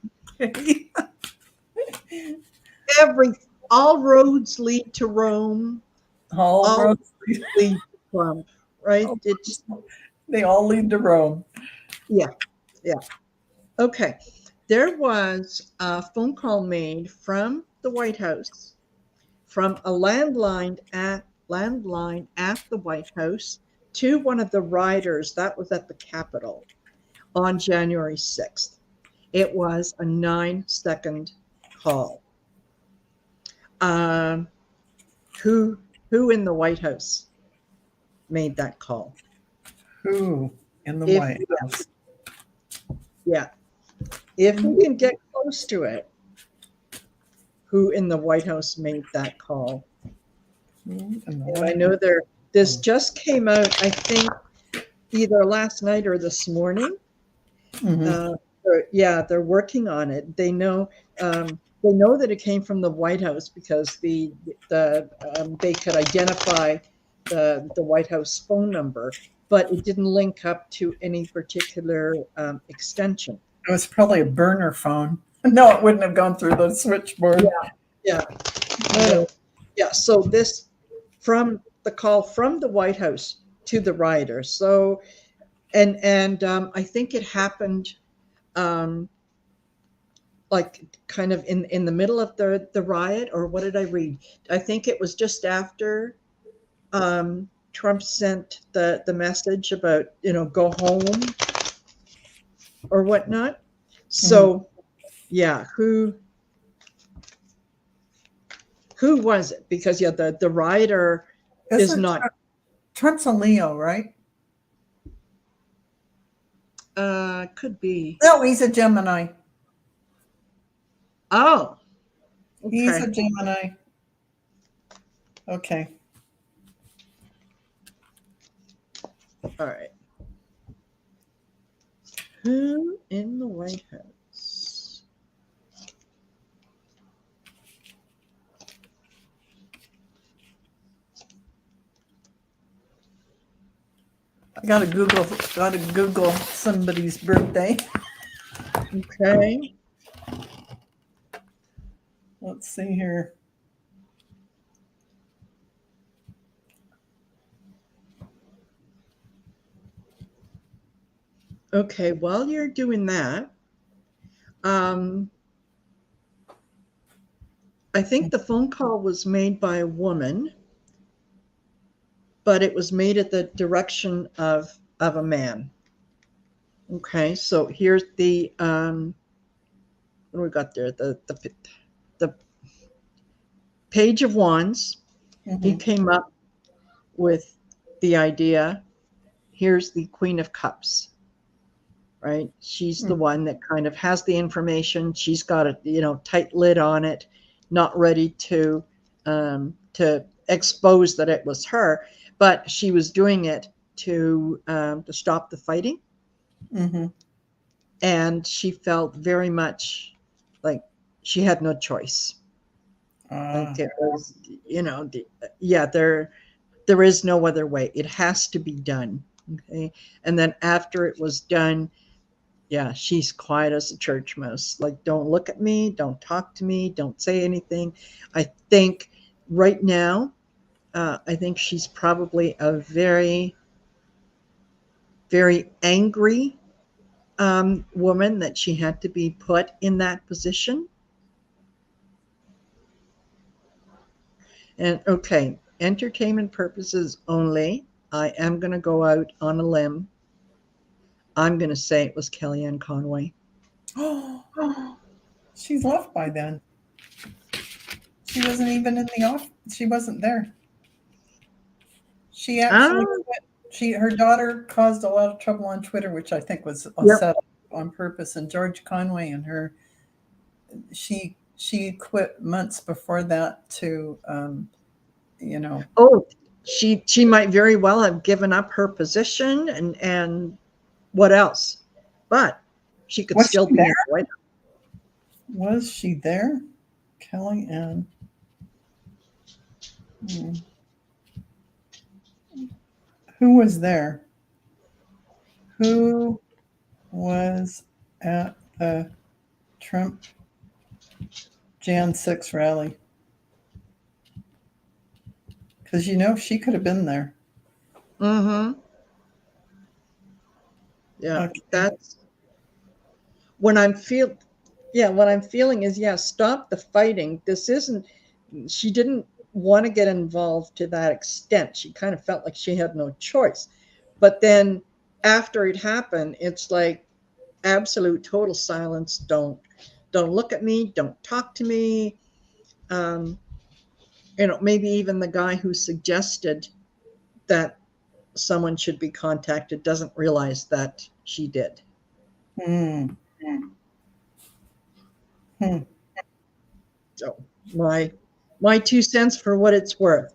All roads lead to Rome. All All roads, roads lead to Trump. Right. It's they all lead to Rome. yeah. Yeah. Okay. There was a phone call made from the White House, from a landline at the White House, to one of the riders that was at the Capitol on January 6th. It was a 9-second call. Um, who in the White House made that call? Who in the If White House? Yeah, if we can get close to it, who in the White House made that call? And I know this just came out, I think, either last night or this morning. Mhm. They're working on it. They know that it came from the White House because they could identify the White House phone number, but it didn't link up to any particular extension. It was probably a burner phone. No, it wouldn't have gone through the switchboard. Yeah. No. Yeah. So this from the call from the White House to the rioters. So, and I think it happened like kind of in the middle of the riot, or what did I read? I think it was just after Trump sent the message about, go home or whatnot. So yeah, who was it? Because yeah, the rioter is not. Trump's a Leo, right? Could be. No, he's a Gemini. Oh, He's a okay. Gemini. Okay. All right. Who in the White House? I gotta Google somebody's birthday. Okay. Let's see here. Okay, while you're doing that, I think the phone call was made by a woman, but it was made at the direction of a man. Okay, so here's the what do we got there? The Page of Wands. He came up with the idea. Here's the Queen of Cups, right? She's the one that kind of has the information. She's got a tight lid on it, not ready to expose that it was her, but she was doing it to stop the fighting. And she felt very much like she had no choice. Like it was, there is no other way. It has to be done. Okay. And then after it was done, yeah, she's quiet as a church mouse. Like, don't look at me, don't talk to me, don't say anything. I think right now, I think she's probably a very, very angry woman that she had to be put in that position. And okay, entertainment purposes only. I am going to go out on a limb. I'm going to say it was Kellyanne Conway. Oh, she's left by then. She wasn't even in the office. She wasn't there. She actually her daughter caused a lot of trouble on Twitter, which I think was set up on purpose. And George Conway and her, she quit months before that to, Oh, she might very well have given up her position and what else, but she could still be in the White House. Was she there, Kellyanne? Who was there? Who was at the Trump Jan 6 rally? Because she could have been there. Yeah, okay. That's when I'm feeling. Yeah, what I'm feeling is, stop the fighting. This isn't. She didn't want to get involved to that extent. She kind of felt like she had no choice. But then after it happened, it's like absolute total silence. Don't look at me. Don't talk to me. Maybe even the guy who suggested that someone should be contacted doesn't realize that she did. So my 2 cents for what it's worth.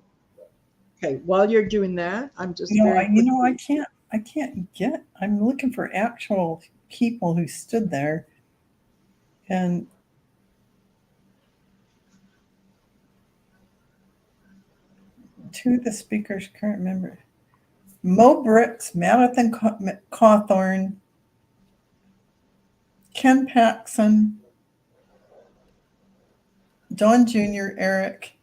Okay, while you're doing that, I'm just I can't get. I'm looking for actual people who stood there, and two of the speakers current member: Mo Brooks, Madison Cawthorn, Ken Paxson, John Jr., Eric,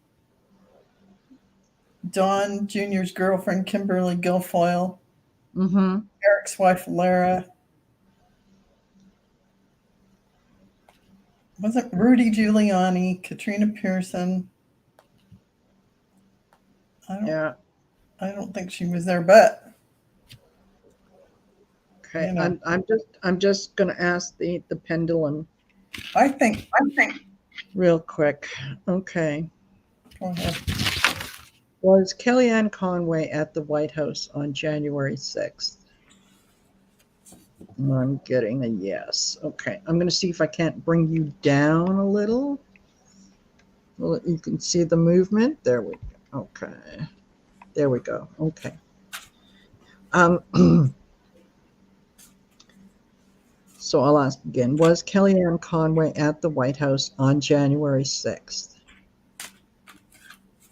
Don Jr.'s girlfriend, Kimberly Guilfoyle, Mm-hmm. Eric's wife, Lara. Wasn't Rudy Giuliani, Katrina Pearson. Yeah. I don't think she was there, but Okay. you know, I'm just gonna ask the pendulum I think real quick. Okay. go ahead. Was Kellyanne Conway at the White House on January 6th? I'm getting a yes. Okay. I'm going to see if I can't bring you down a little. Well, you can see the movement. There we go. Okay. There we go. Okay. So I'll ask again. Was Kellyanne Conway at the White House on January 6th?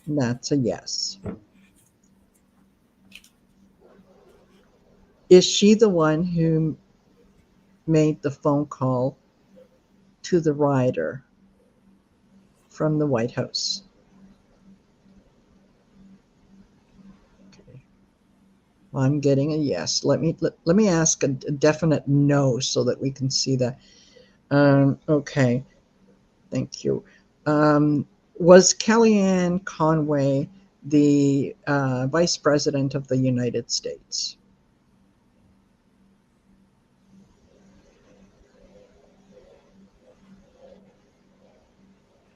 That's a yes. Is she the one who made the phone call to the rider from the White House? Okay. Well, I'm getting a yes. Let me ask a definite no so that we can see that. Okay. Thank you. Was Kellyanne Conway the Vice President of the United States?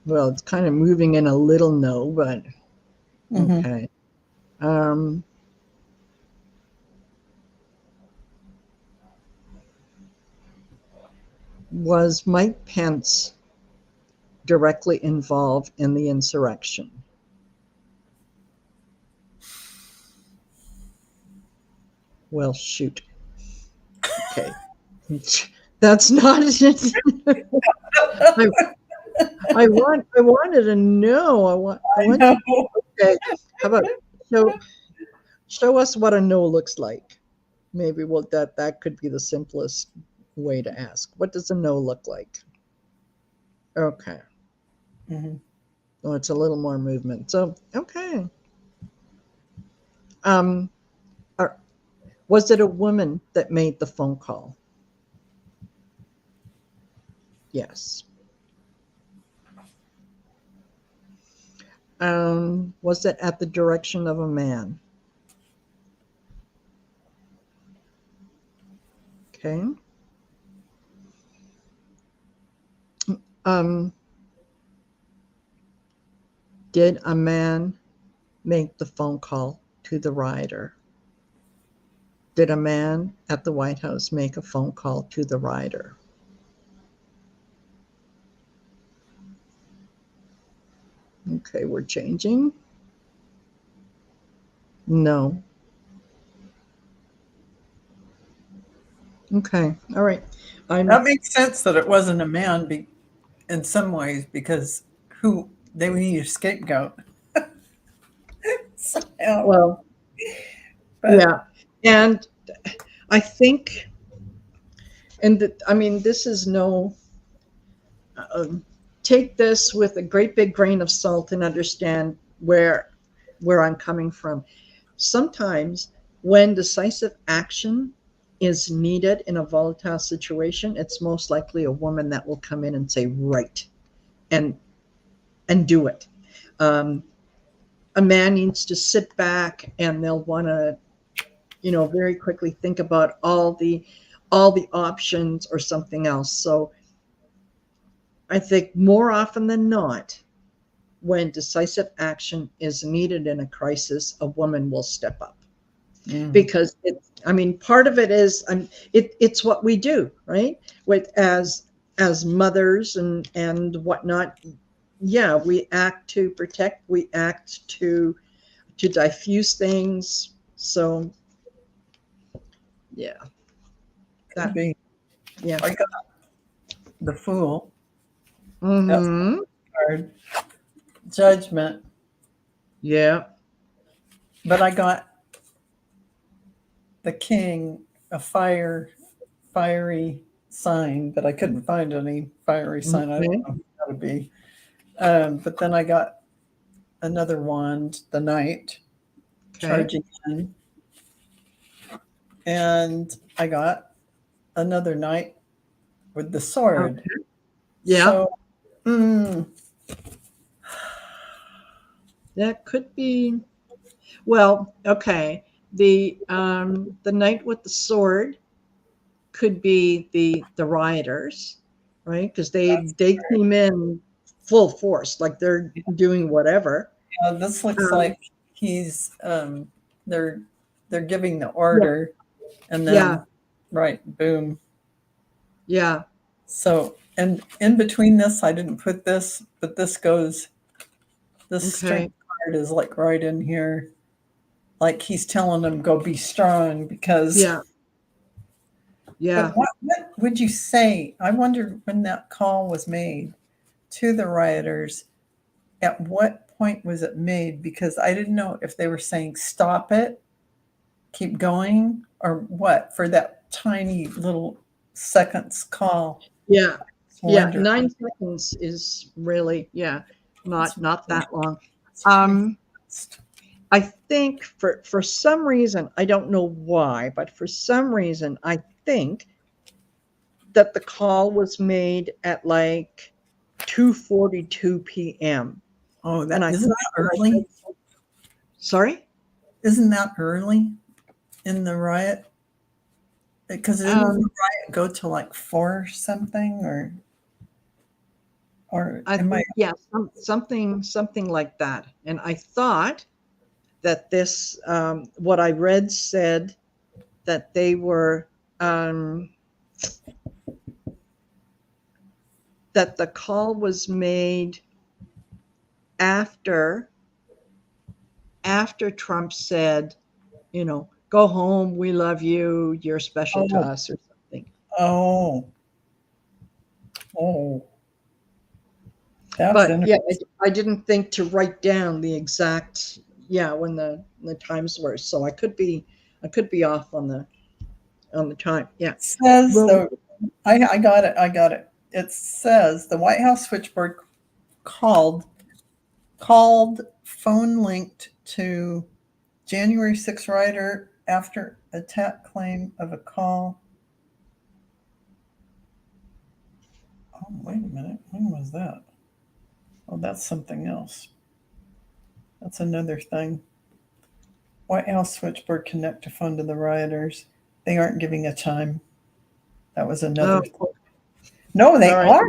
Well, it's kind of moving in a little no, but okay. Was Mike Pence directly involved in the insurrection? Well, shoot. Okay. That's not it. I wanted a no. I want to, okay. How about show us what a no looks like. Maybe that could be the simplest way to ask. What does a no look like? Okay. Oh, it's a little more movement. So okay. Was it a woman that made the phone call? Yes. Was it at the direction of a man? Okay. Did a man make the phone call to the rider? Did a man at the White House make a phone call to the rider? Okay, we're changing. No. Okay, all right. That makes sense that it wasn't a man in some ways because they would need a scapegoat. Well, yeah, and I think, I mean, this is no. Take this with a great big grain of salt and understand where I'm coming from. Sometimes when decisive action is needed in a volatile situation, it's most likely a woman that will come in and say, right, and do it. A man needs to sit back and they'll want to, very quickly think about all the options or something else. So I think more often than not, when decisive action is needed in a crisis, a woman will step up. Because part of it is, it's what we do, right? As mothers and whatnot. Yeah, we act to protect, we act to diffuse things. So yeah. Could be. Yeah. I got the Fool. Mm-hmm. Card. Judgment. Yeah. But I got the King, a fiery sign, but I couldn't find any fiery sign. I don't know who that would be. But then I got another wand, the Knight. charging in. And I got another knight with the sword. Okay. Yeah. So, that could be, well, okay. The knight with the sword could be the rioters, right? Because they came in full force, like they're doing whatever. this looks like he's they're giving the Yeah. order, and then Yeah. right, boom. Yeah. So, and in between this, I didn't put this, but this goes. This Okay. strength card is like right in here, like he's telling them go be strong because. Yeah. Yeah. But what would you say? I wondered when that call was made to the rioters. At what point was it made? Because I didn't know if they were saying stop it, keep going, or what for that tiny little seconds call. Yeah. Yeah. 9 seconds is really, not that long. I think for some reason, I don't know why, but for some reason, I think that the call was made at like 2:42 p.m. Oh, And I isn't that early? Sorry? Isn't that early in the riot? Because didn't the riot go to like 4 something, or am I? Yeah, something like that. And I thought that this, what I read said that they were, that the call was made after Trump said, go home, we love you, you're special to us, or something. Oh. That's But yeah, I didn't think to write down the exact, when the times were. So I could be off on the time. Yeah. It says I got it. It says the White House switchboard called phone linked to January 6th rider after attack claim of a call. Oh, wait a minute. When was that? Oh, that's something else. That's another thing. White House switchboard connect to phone to the rioters. They aren't giving a time. That was another thing. No, they are.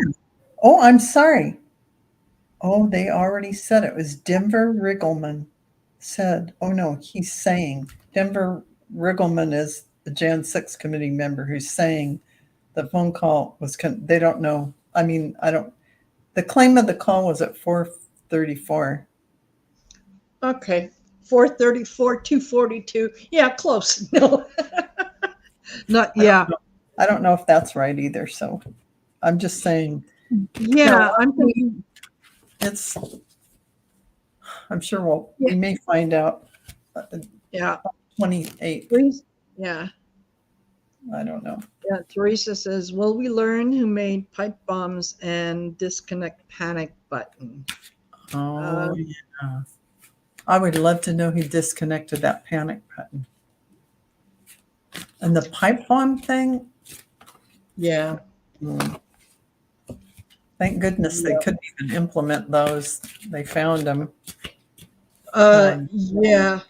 Oh, I'm sorry. Oh, they already said it was Denver Riggleman said. Oh, no, he's saying Denver Riggleman is the Jan 6 committee member who's saying the phone call was, they don't know. I mean, the claim of the call was at 4:34. Okay. 4:34, 2:42. Yeah, close. No. Not, yeah. I don't know if that's right either. So I'm just saying. Yeah, I'm thinking. I'm sure we may find out. Yeah. 28. Yeah. I don't know. Yeah, Teresa says, will we learn who made pipe bombs and disconnect panic button? Oh, yeah. I would love to know who disconnected that panic button. And the pipe bomb thing? Yeah. Thank goodness they couldn't even implement those. They found them. Yeah.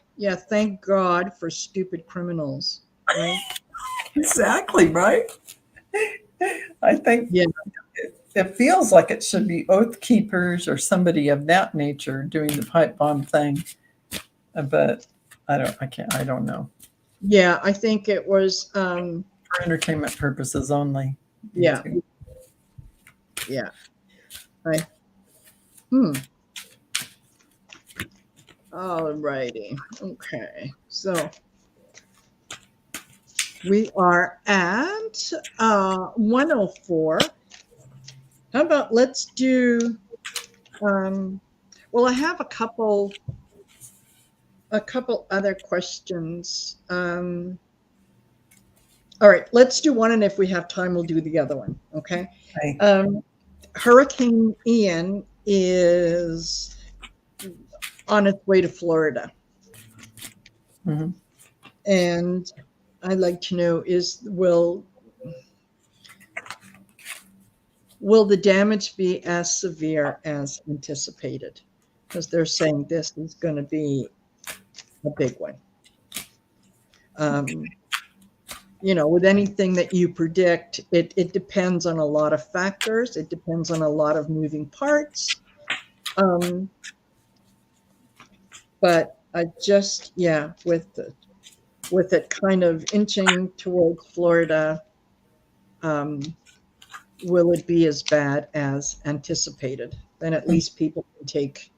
Thank God for stupid criminals. Right? Exactly, right? I think it feels like it should be Oath Keepers or somebody of that nature doing the pipe bomb thing. But I don't know. Yeah, I think it was for entertainment purposes only. Yeah. Yeah. All righty. Okay. So we are at 104. How about let's do well, I have a couple other questions. All right, let's do one, and if we have time, we'll do the other one. Okay. Hurricane Ian is on its way to Florida. Mhm. And I'd like to know will the damage be as severe as anticipated? Because they're saying this is going to be a big one. With anything that you predict, it depends on a lot of factors. It depends on a lot of moving parts. But I just, with it kind of inching towards Florida, will it be as bad as anticipated? Then at least people can take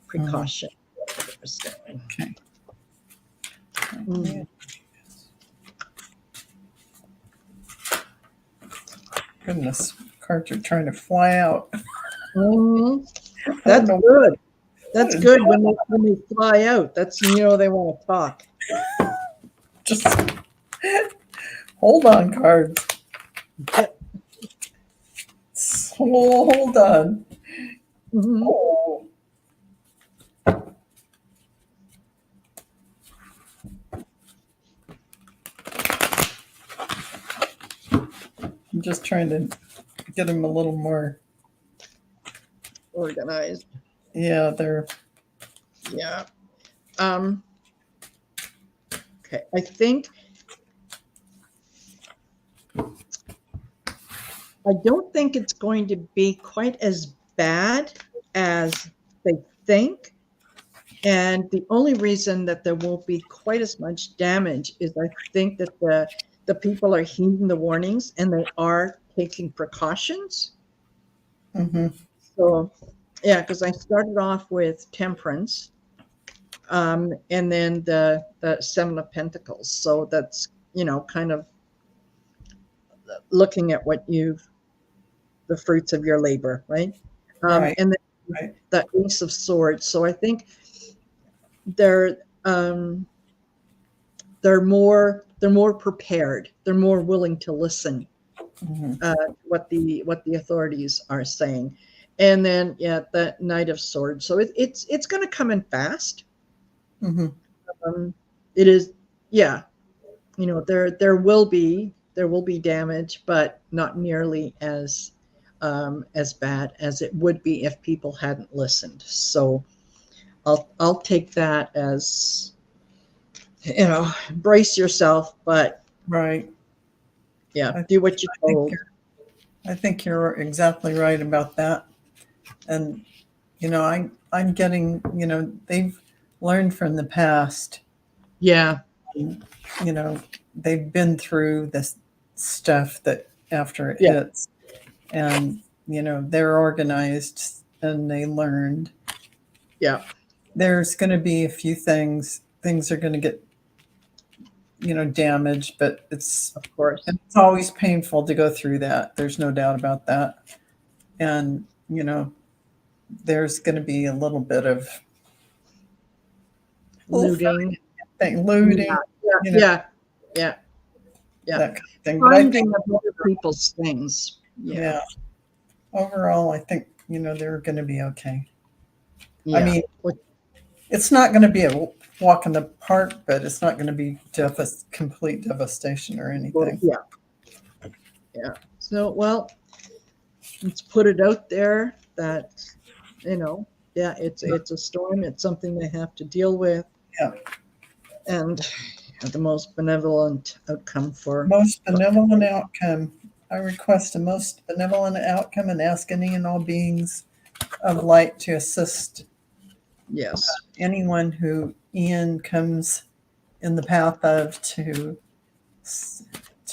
precaution. Okay. Mm. Goodness, cards are trying to fly out. That's good. That's good when they fly out. That's they want to talk. Just hold on, cards. Hold on. Mm-hmm. Oh. I'm just trying to get them a little more Organized. Yeah, they're. Yeah. Okay. I think I don't think it's going to be quite as bad as they think. And the only reason that there won't be quite as much damage is I think that the people are heeding the warnings and they are taking precautions. Mm-hmm. So, yeah, because I started off with Temperance, and then the Seven of Pentacles. So that's kind of looking at the fruits of your labor, right? Right. And then Right. the Ace of Swords. So I think they're more prepared. They're more willing to listen Mm-hmm. what the authorities are saying. And then the Knight of Swords. So it's going to come in fast. Mm-hmm. It is, yeah. There will be damage, but not nearly as bad as it would be if people hadn't listened. So I'll take that as brace yourself, but Right. do what you're told. I think you're exactly right about that. And I'm getting, they've learned from the past. Yeah. They've been through this stuff that after it hits, and they're organized and they learned. Yeah. There's going to be a few things are going to get damaged, but it's always painful to go through that. There's no doubt about that. And there's going to be a little bit of looting. Yeah. That kind of thing. Finding other people's things. Yeah. Overall, I think they're going to be okay. Yeah. I mean, it's not going to be a walk in the park, but it's not going to be complete devastation or anything. Yeah. So, well, let's put it out there that it's a storm. It's something they have to deal with. Yeah. And the most benevolent outcome outcome. I request a most benevolent outcome and ask any and all beings of light to assist. Yes. Anyone who Ian comes in the path of to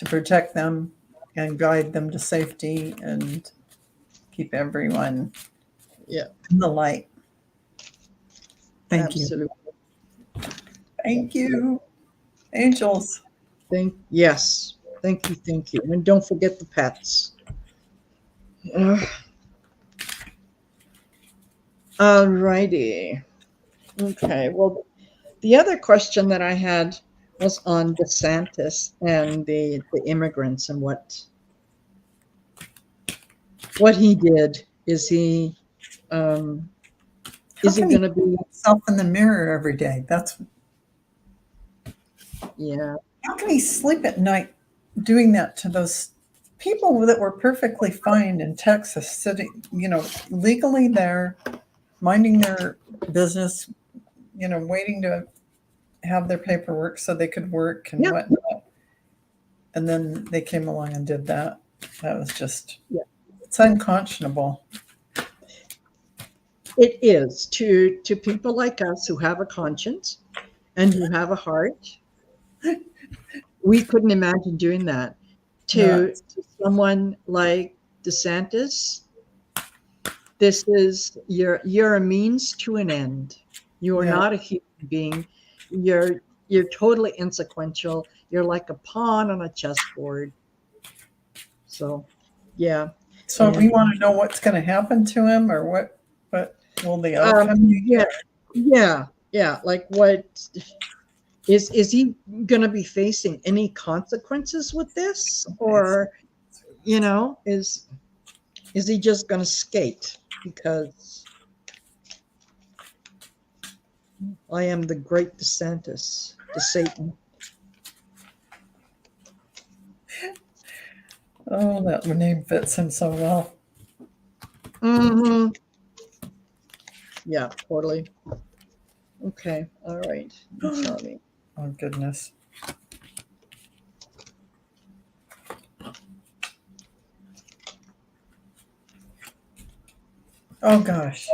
protect them and guide them to safety and keep everyone in the light. Thank you. Thank you. Angels. Yes. Thank you. And don't forget the pets. All righty. Okay. Well, the other question that I had was on DeSantis and the immigrants and what he did. Is he going to be himself in the mirror every day? That's Yeah. How can he sleep at night doing that to those people that were perfectly fine in Texas, sitting, legally there, minding their business, waiting to have their paperwork so they could work and Yeah. whatnot. And then they came along and did that. That was just, Yeah. it's unconscionable. It is to people like us who have a conscience and who have a heart. We couldn't imagine doing that. Not, To someone like DeSantis, this is you're a means to an end. You are yeah. not a human being. You're totally insequential. You're like a pawn on a chessboard. So, yeah. So we And want to know what's going to happen to him, or what will the outcome be? yeah, yeah. Like, what is he going to be facing any consequences with this, or is he just going to skate because I am the great DeSantis, the Satan? Oh, that name fits him so well. Mm-hmm. Yeah, totally. Okay, all right. Sorry. Oh, goodness. Oh, gosh.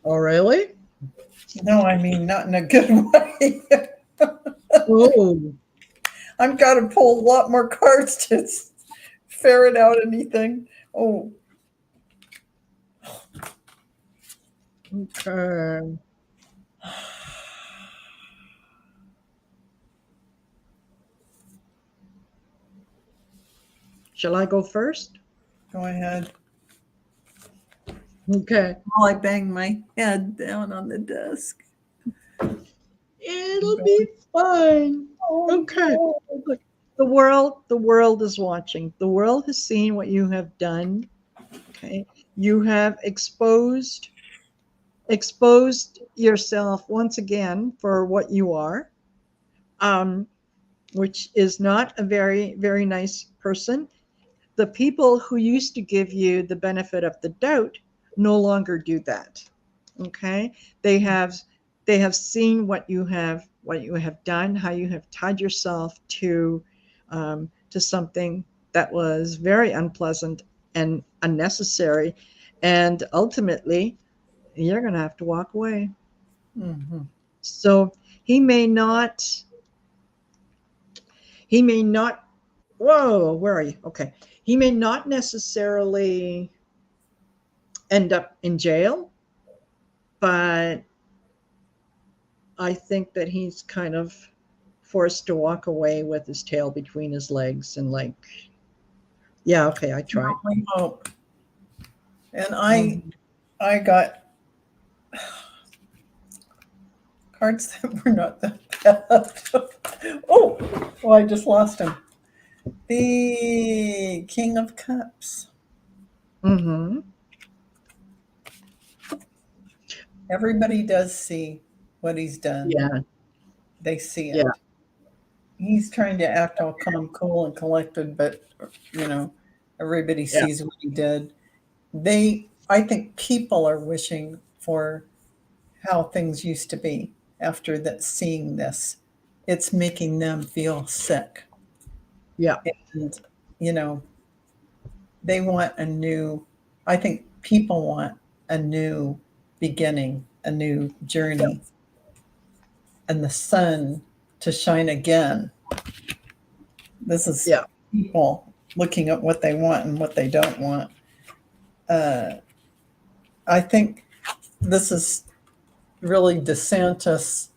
Oh, really? No, I mean, not in a good way. Oh, I've got to pull a lot more cards to ferret out anything. Oh, okay. Shall I go first? go ahead. Okay. While I bang my head down on the desk. It'll be fine. Okay. Look, the world is watching. The world has seen what you have done. Okay. You have exposed yourself once again for what you are, which is not a very, very nice person. The people who used to give you the benefit of the doubt no longer do that. Okay. They have seen what you have done, how you have tied yourself to something that was very unpleasant and unnecessary, and ultimately you're going to have to walk away. Mm-hmm. So he may not he may not whoa, where are you? Okay. He may not necessarily end up in jail, but I think that he's kind of forced to walk away with his tail between his legs and, like, yeah, okay, I tried. I hope. And Um, I got cards that were not that bad. Oh, well, I just lost him. The King of Cups. mm-hmm. Everybody does see what he's done. Yeah, They see it. yeah, He's trying to act all calm, cool, and collected, but everybody yeah, sees what he did. I think people are wishing for how things used to be after that. Seeing this, it's making them feel sick, yeah, and you know they want a new. I think people want a new beginning, a new journey, and the sun to shine again. This is yeah, people looking at what they want and what they don't want. I think this is really DeSantis.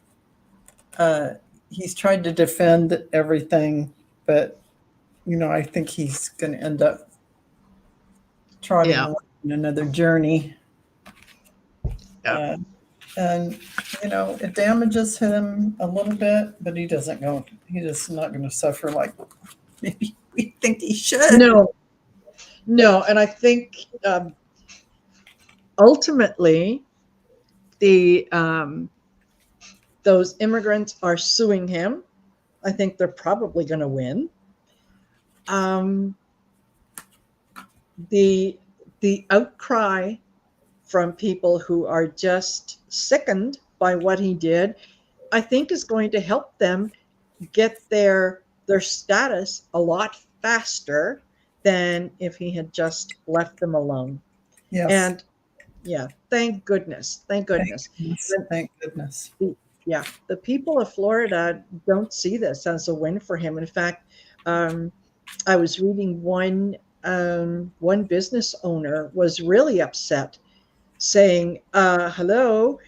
He's tried to defend everything, but I think he's going to end up trotting yeah, along another journey. yeah. And it damages him a little bit, but he doesn't go. He's just not going to suffer like maybe we think he should. No, and I think ultimately the Those immigrants are suing him. I think they're probably going to win. Um, the the outcry from people who are just sickened by what he did, I think is going to help them get their status a lot faster than if he had just left them alone. Yes. And yeah, thank goodness. Thank goodness. Thank goodness. Yeah, the people of Florida don't see this as a win for him. In fact, I was reading one business owner was really upset, saying, "Hello,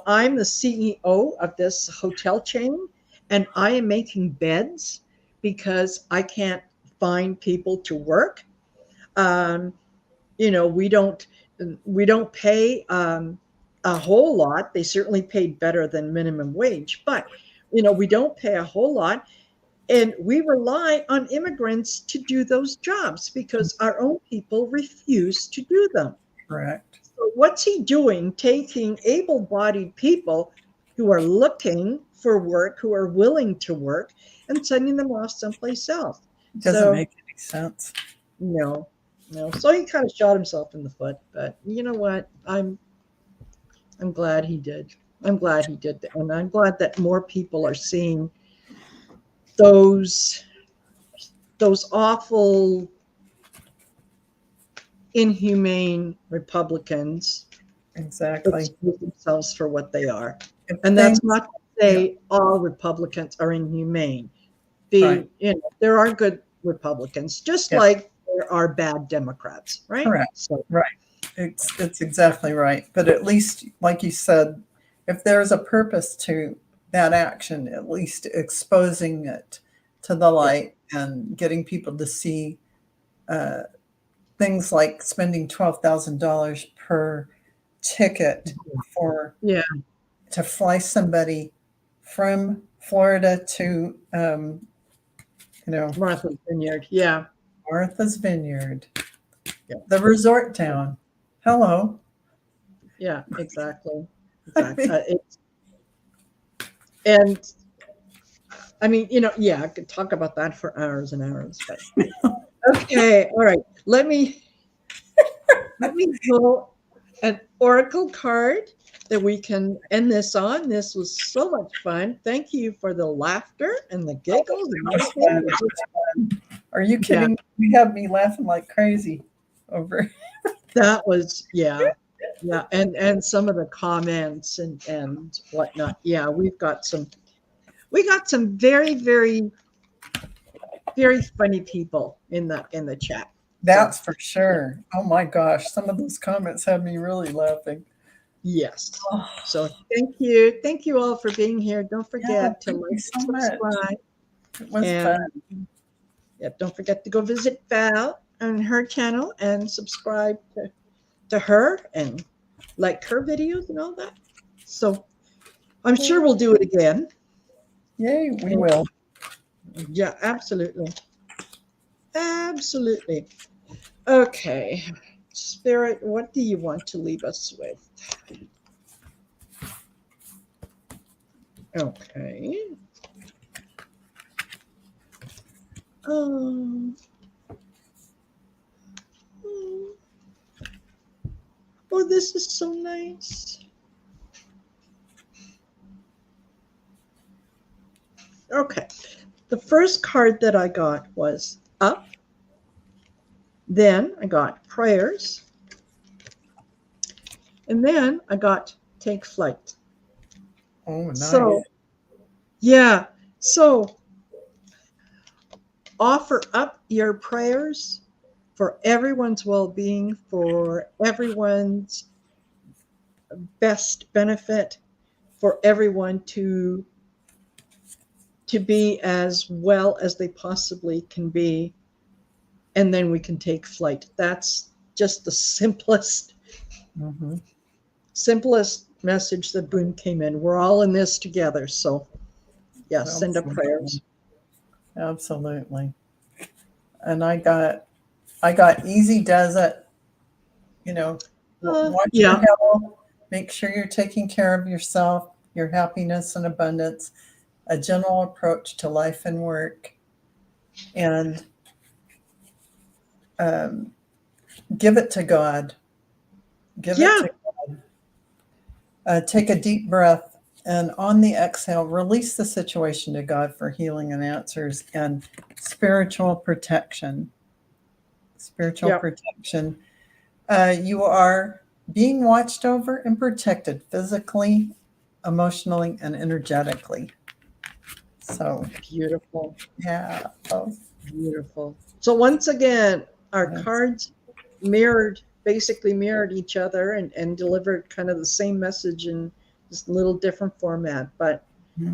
I'm the CEO of this hotel chain, and I am making beds because I can't find people to work. Um, we don't pay a whole lot. They certainly paid better than minimum wage, but we don't pay a whole lot, and we rely on immigrants to do those jobs because our own people refuse to do them." Correct. So what's he doing? Taking able-bodied people who are looking for work, who are willing to work, and sending them off someplace else. Doesn't So make any sense. no, no. So he kind of shot himself in the foot. But you know what? I'm glad he did. I'm glad he did that, and I'm glad that more people are seeing those awful, inhumane Republicans Exactly. expose themselves for what they are. If And that's things- not to say all Republicans are inhumane. Right. There are good Republicans, just Yeah. like there are bad Democrats, right? Correct. So Right. It's exactly right. But at least, like you said, if there's a purpose to that action, at least exposing it to the light and getting people to see things like spending $12,000 per ticket for yeah, to fly somebody from Florida to Martha's Vineyard. Yeah, Martha's Vineyard, Yeah. the resort town. Hello. yeah, exactly. I mean- And I mean, yeah, I could talk about that for hours and hours. But okay, all right. Let me go an oracle card that we can end this on. This was so much fun. Thank you for the laughter and the giggles. Are you kidding? Yeah. You have me laughing like crazy over. That was yeah, and some of the comments and whatnot. Yeah, we got some very very very funny people in the chat. That's for sure. Oh my gosh, some of those comments had me really laughing. Yes. Oh, So thank you all for being here. Don't forget to thank you like, so much. subscribe. It was And fun. yeah, don't forget to go visit Val on her channel and subscribe to her and like her videos and all that. So I'm sure we'll do it again. Yay, we will. Yeah, absolutely. Absolutely. Okay. Spirit, what do you want to leave us with? Okay. Oh, this is so nice. Okay. The first card that I got was up. Then I got prayers. And then I got take flight. Oh, nice. So, yeah. So offer up your prayers for everyone's well-being, for everyone's best benefit, for everyone to be as well as they possibly can be, and then we can take flight. That's just the simplest message that Boone came in. We're all in this together, so yeah, send up prayers. Absolutely. And I got easy does it. Watch your health, make sure you're taking care of yourself, your happiness and abundance, a general approach to life and work, and give it to God. Give it to God. Take a deep breath, and on the exhale, release the situation to God for healing and answers and spiritual protection. Spiritual protection. You are being watched over and protected physically, emotionally, and energetically. So beautiful. Yeah. Beautiful. So once again, our cards basically mirrored each other and delivered kind of the same message in just a little different format. But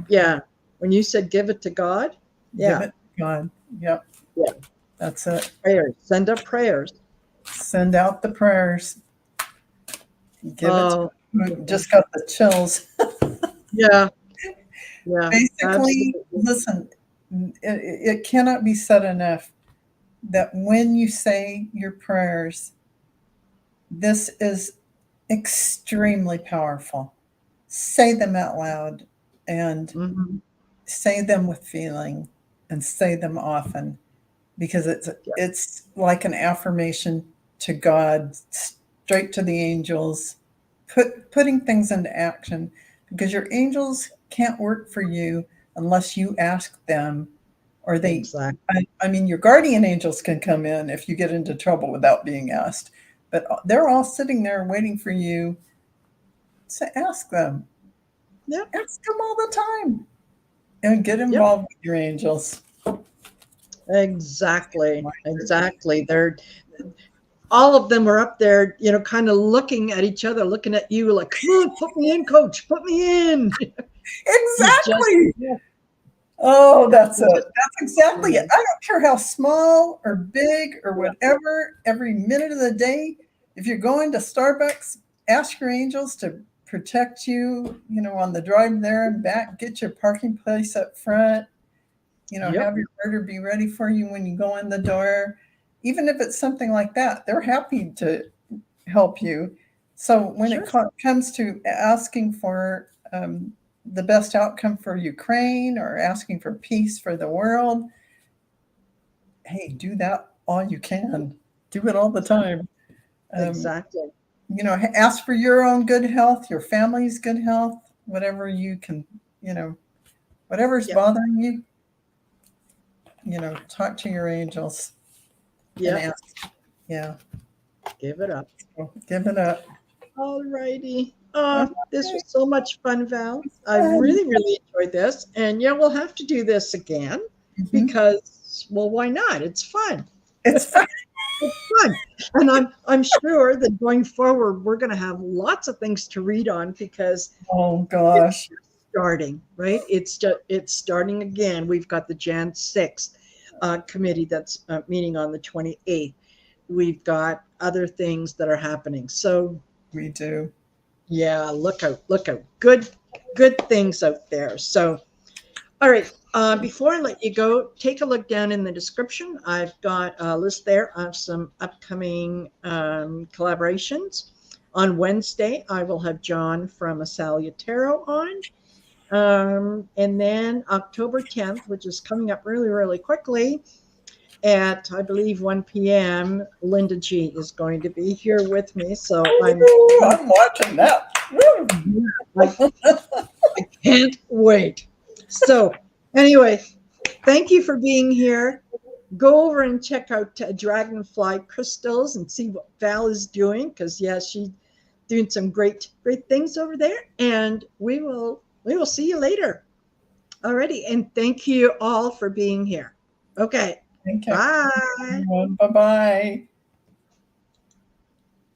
yeah, when you said give it to God, give it to God. Yep. Yeah. That's it. Prayers. Send up prayers. Send out the prayers. Give it. Just got the chills. Yeah. Basically, listen, it cannot be said enough that when you say your prayers, this is extremely powerful. Say them out loud and say them with feeling and say them often, because it's like an affirmation to God, straight to the angels, putting things into action, because your angels can't work for you unless you ask them, or they, I mean, your guardian angels can come in if you get into trouble without being asked, but they're all sitting there waiting for you to ask them. Ask them all the time and get involved with your angels. Exactly. They're all of them are up there, you know, kind of looking at each other, looking at you like, come on, put me in, coach, put me in. Exactly. Oh, that's it. That's exactly it. I don't care how small or big or whatever, every minute of the day, if you're going to Starbucks, ask your angels to protect you, you know, on the drive there and back, get your parking place up front, you know, have your order be ready for you when you go in the door. Even if it's something like that, they're happy to help you. So when it comes to asking for the best outcome for Ukraine or asking for peace for the world, hey, do that all you can. Do it all the time. Exactly. You know, ask for your own good health, your family's good health, whatever you can, you know, whatever's bothering you, you know, talk to your angels and ask. Yeah. Give it up. Give it up. All righty. This was so much fun, Val. I really, really enjoyed this. And yeah, we'll have to do this again because, well, why not? It's fun. It's fun. It's fun. And I'm sure that going forward, we're going to have lots of things to read on because gosh, it's starting, right? It's starting again. We've got the Jan 6th committee that's meeting on the 28th. We've got other things that are happening. So we do. Yeah, look out. Good things out there. So, all right. Before I let you go, take a look down in the description. I've got a list there of some upcoming collaborations. On Wednesday, I will have John from Asalia Tarot on. And then October 10th, which is coming up really, really quickly, at I believe 1 p.m. Linda G is going to be here with me. So I'm watching that. I can't wait. So anyway, thank you for being here. Go over and check out Dragonfly Crystals and see what Val is doing, because she's doing some great things over there. And we will see you later. Alrighty, and thank you all for being here. Okay. Thank you. Bye. Bye-bye.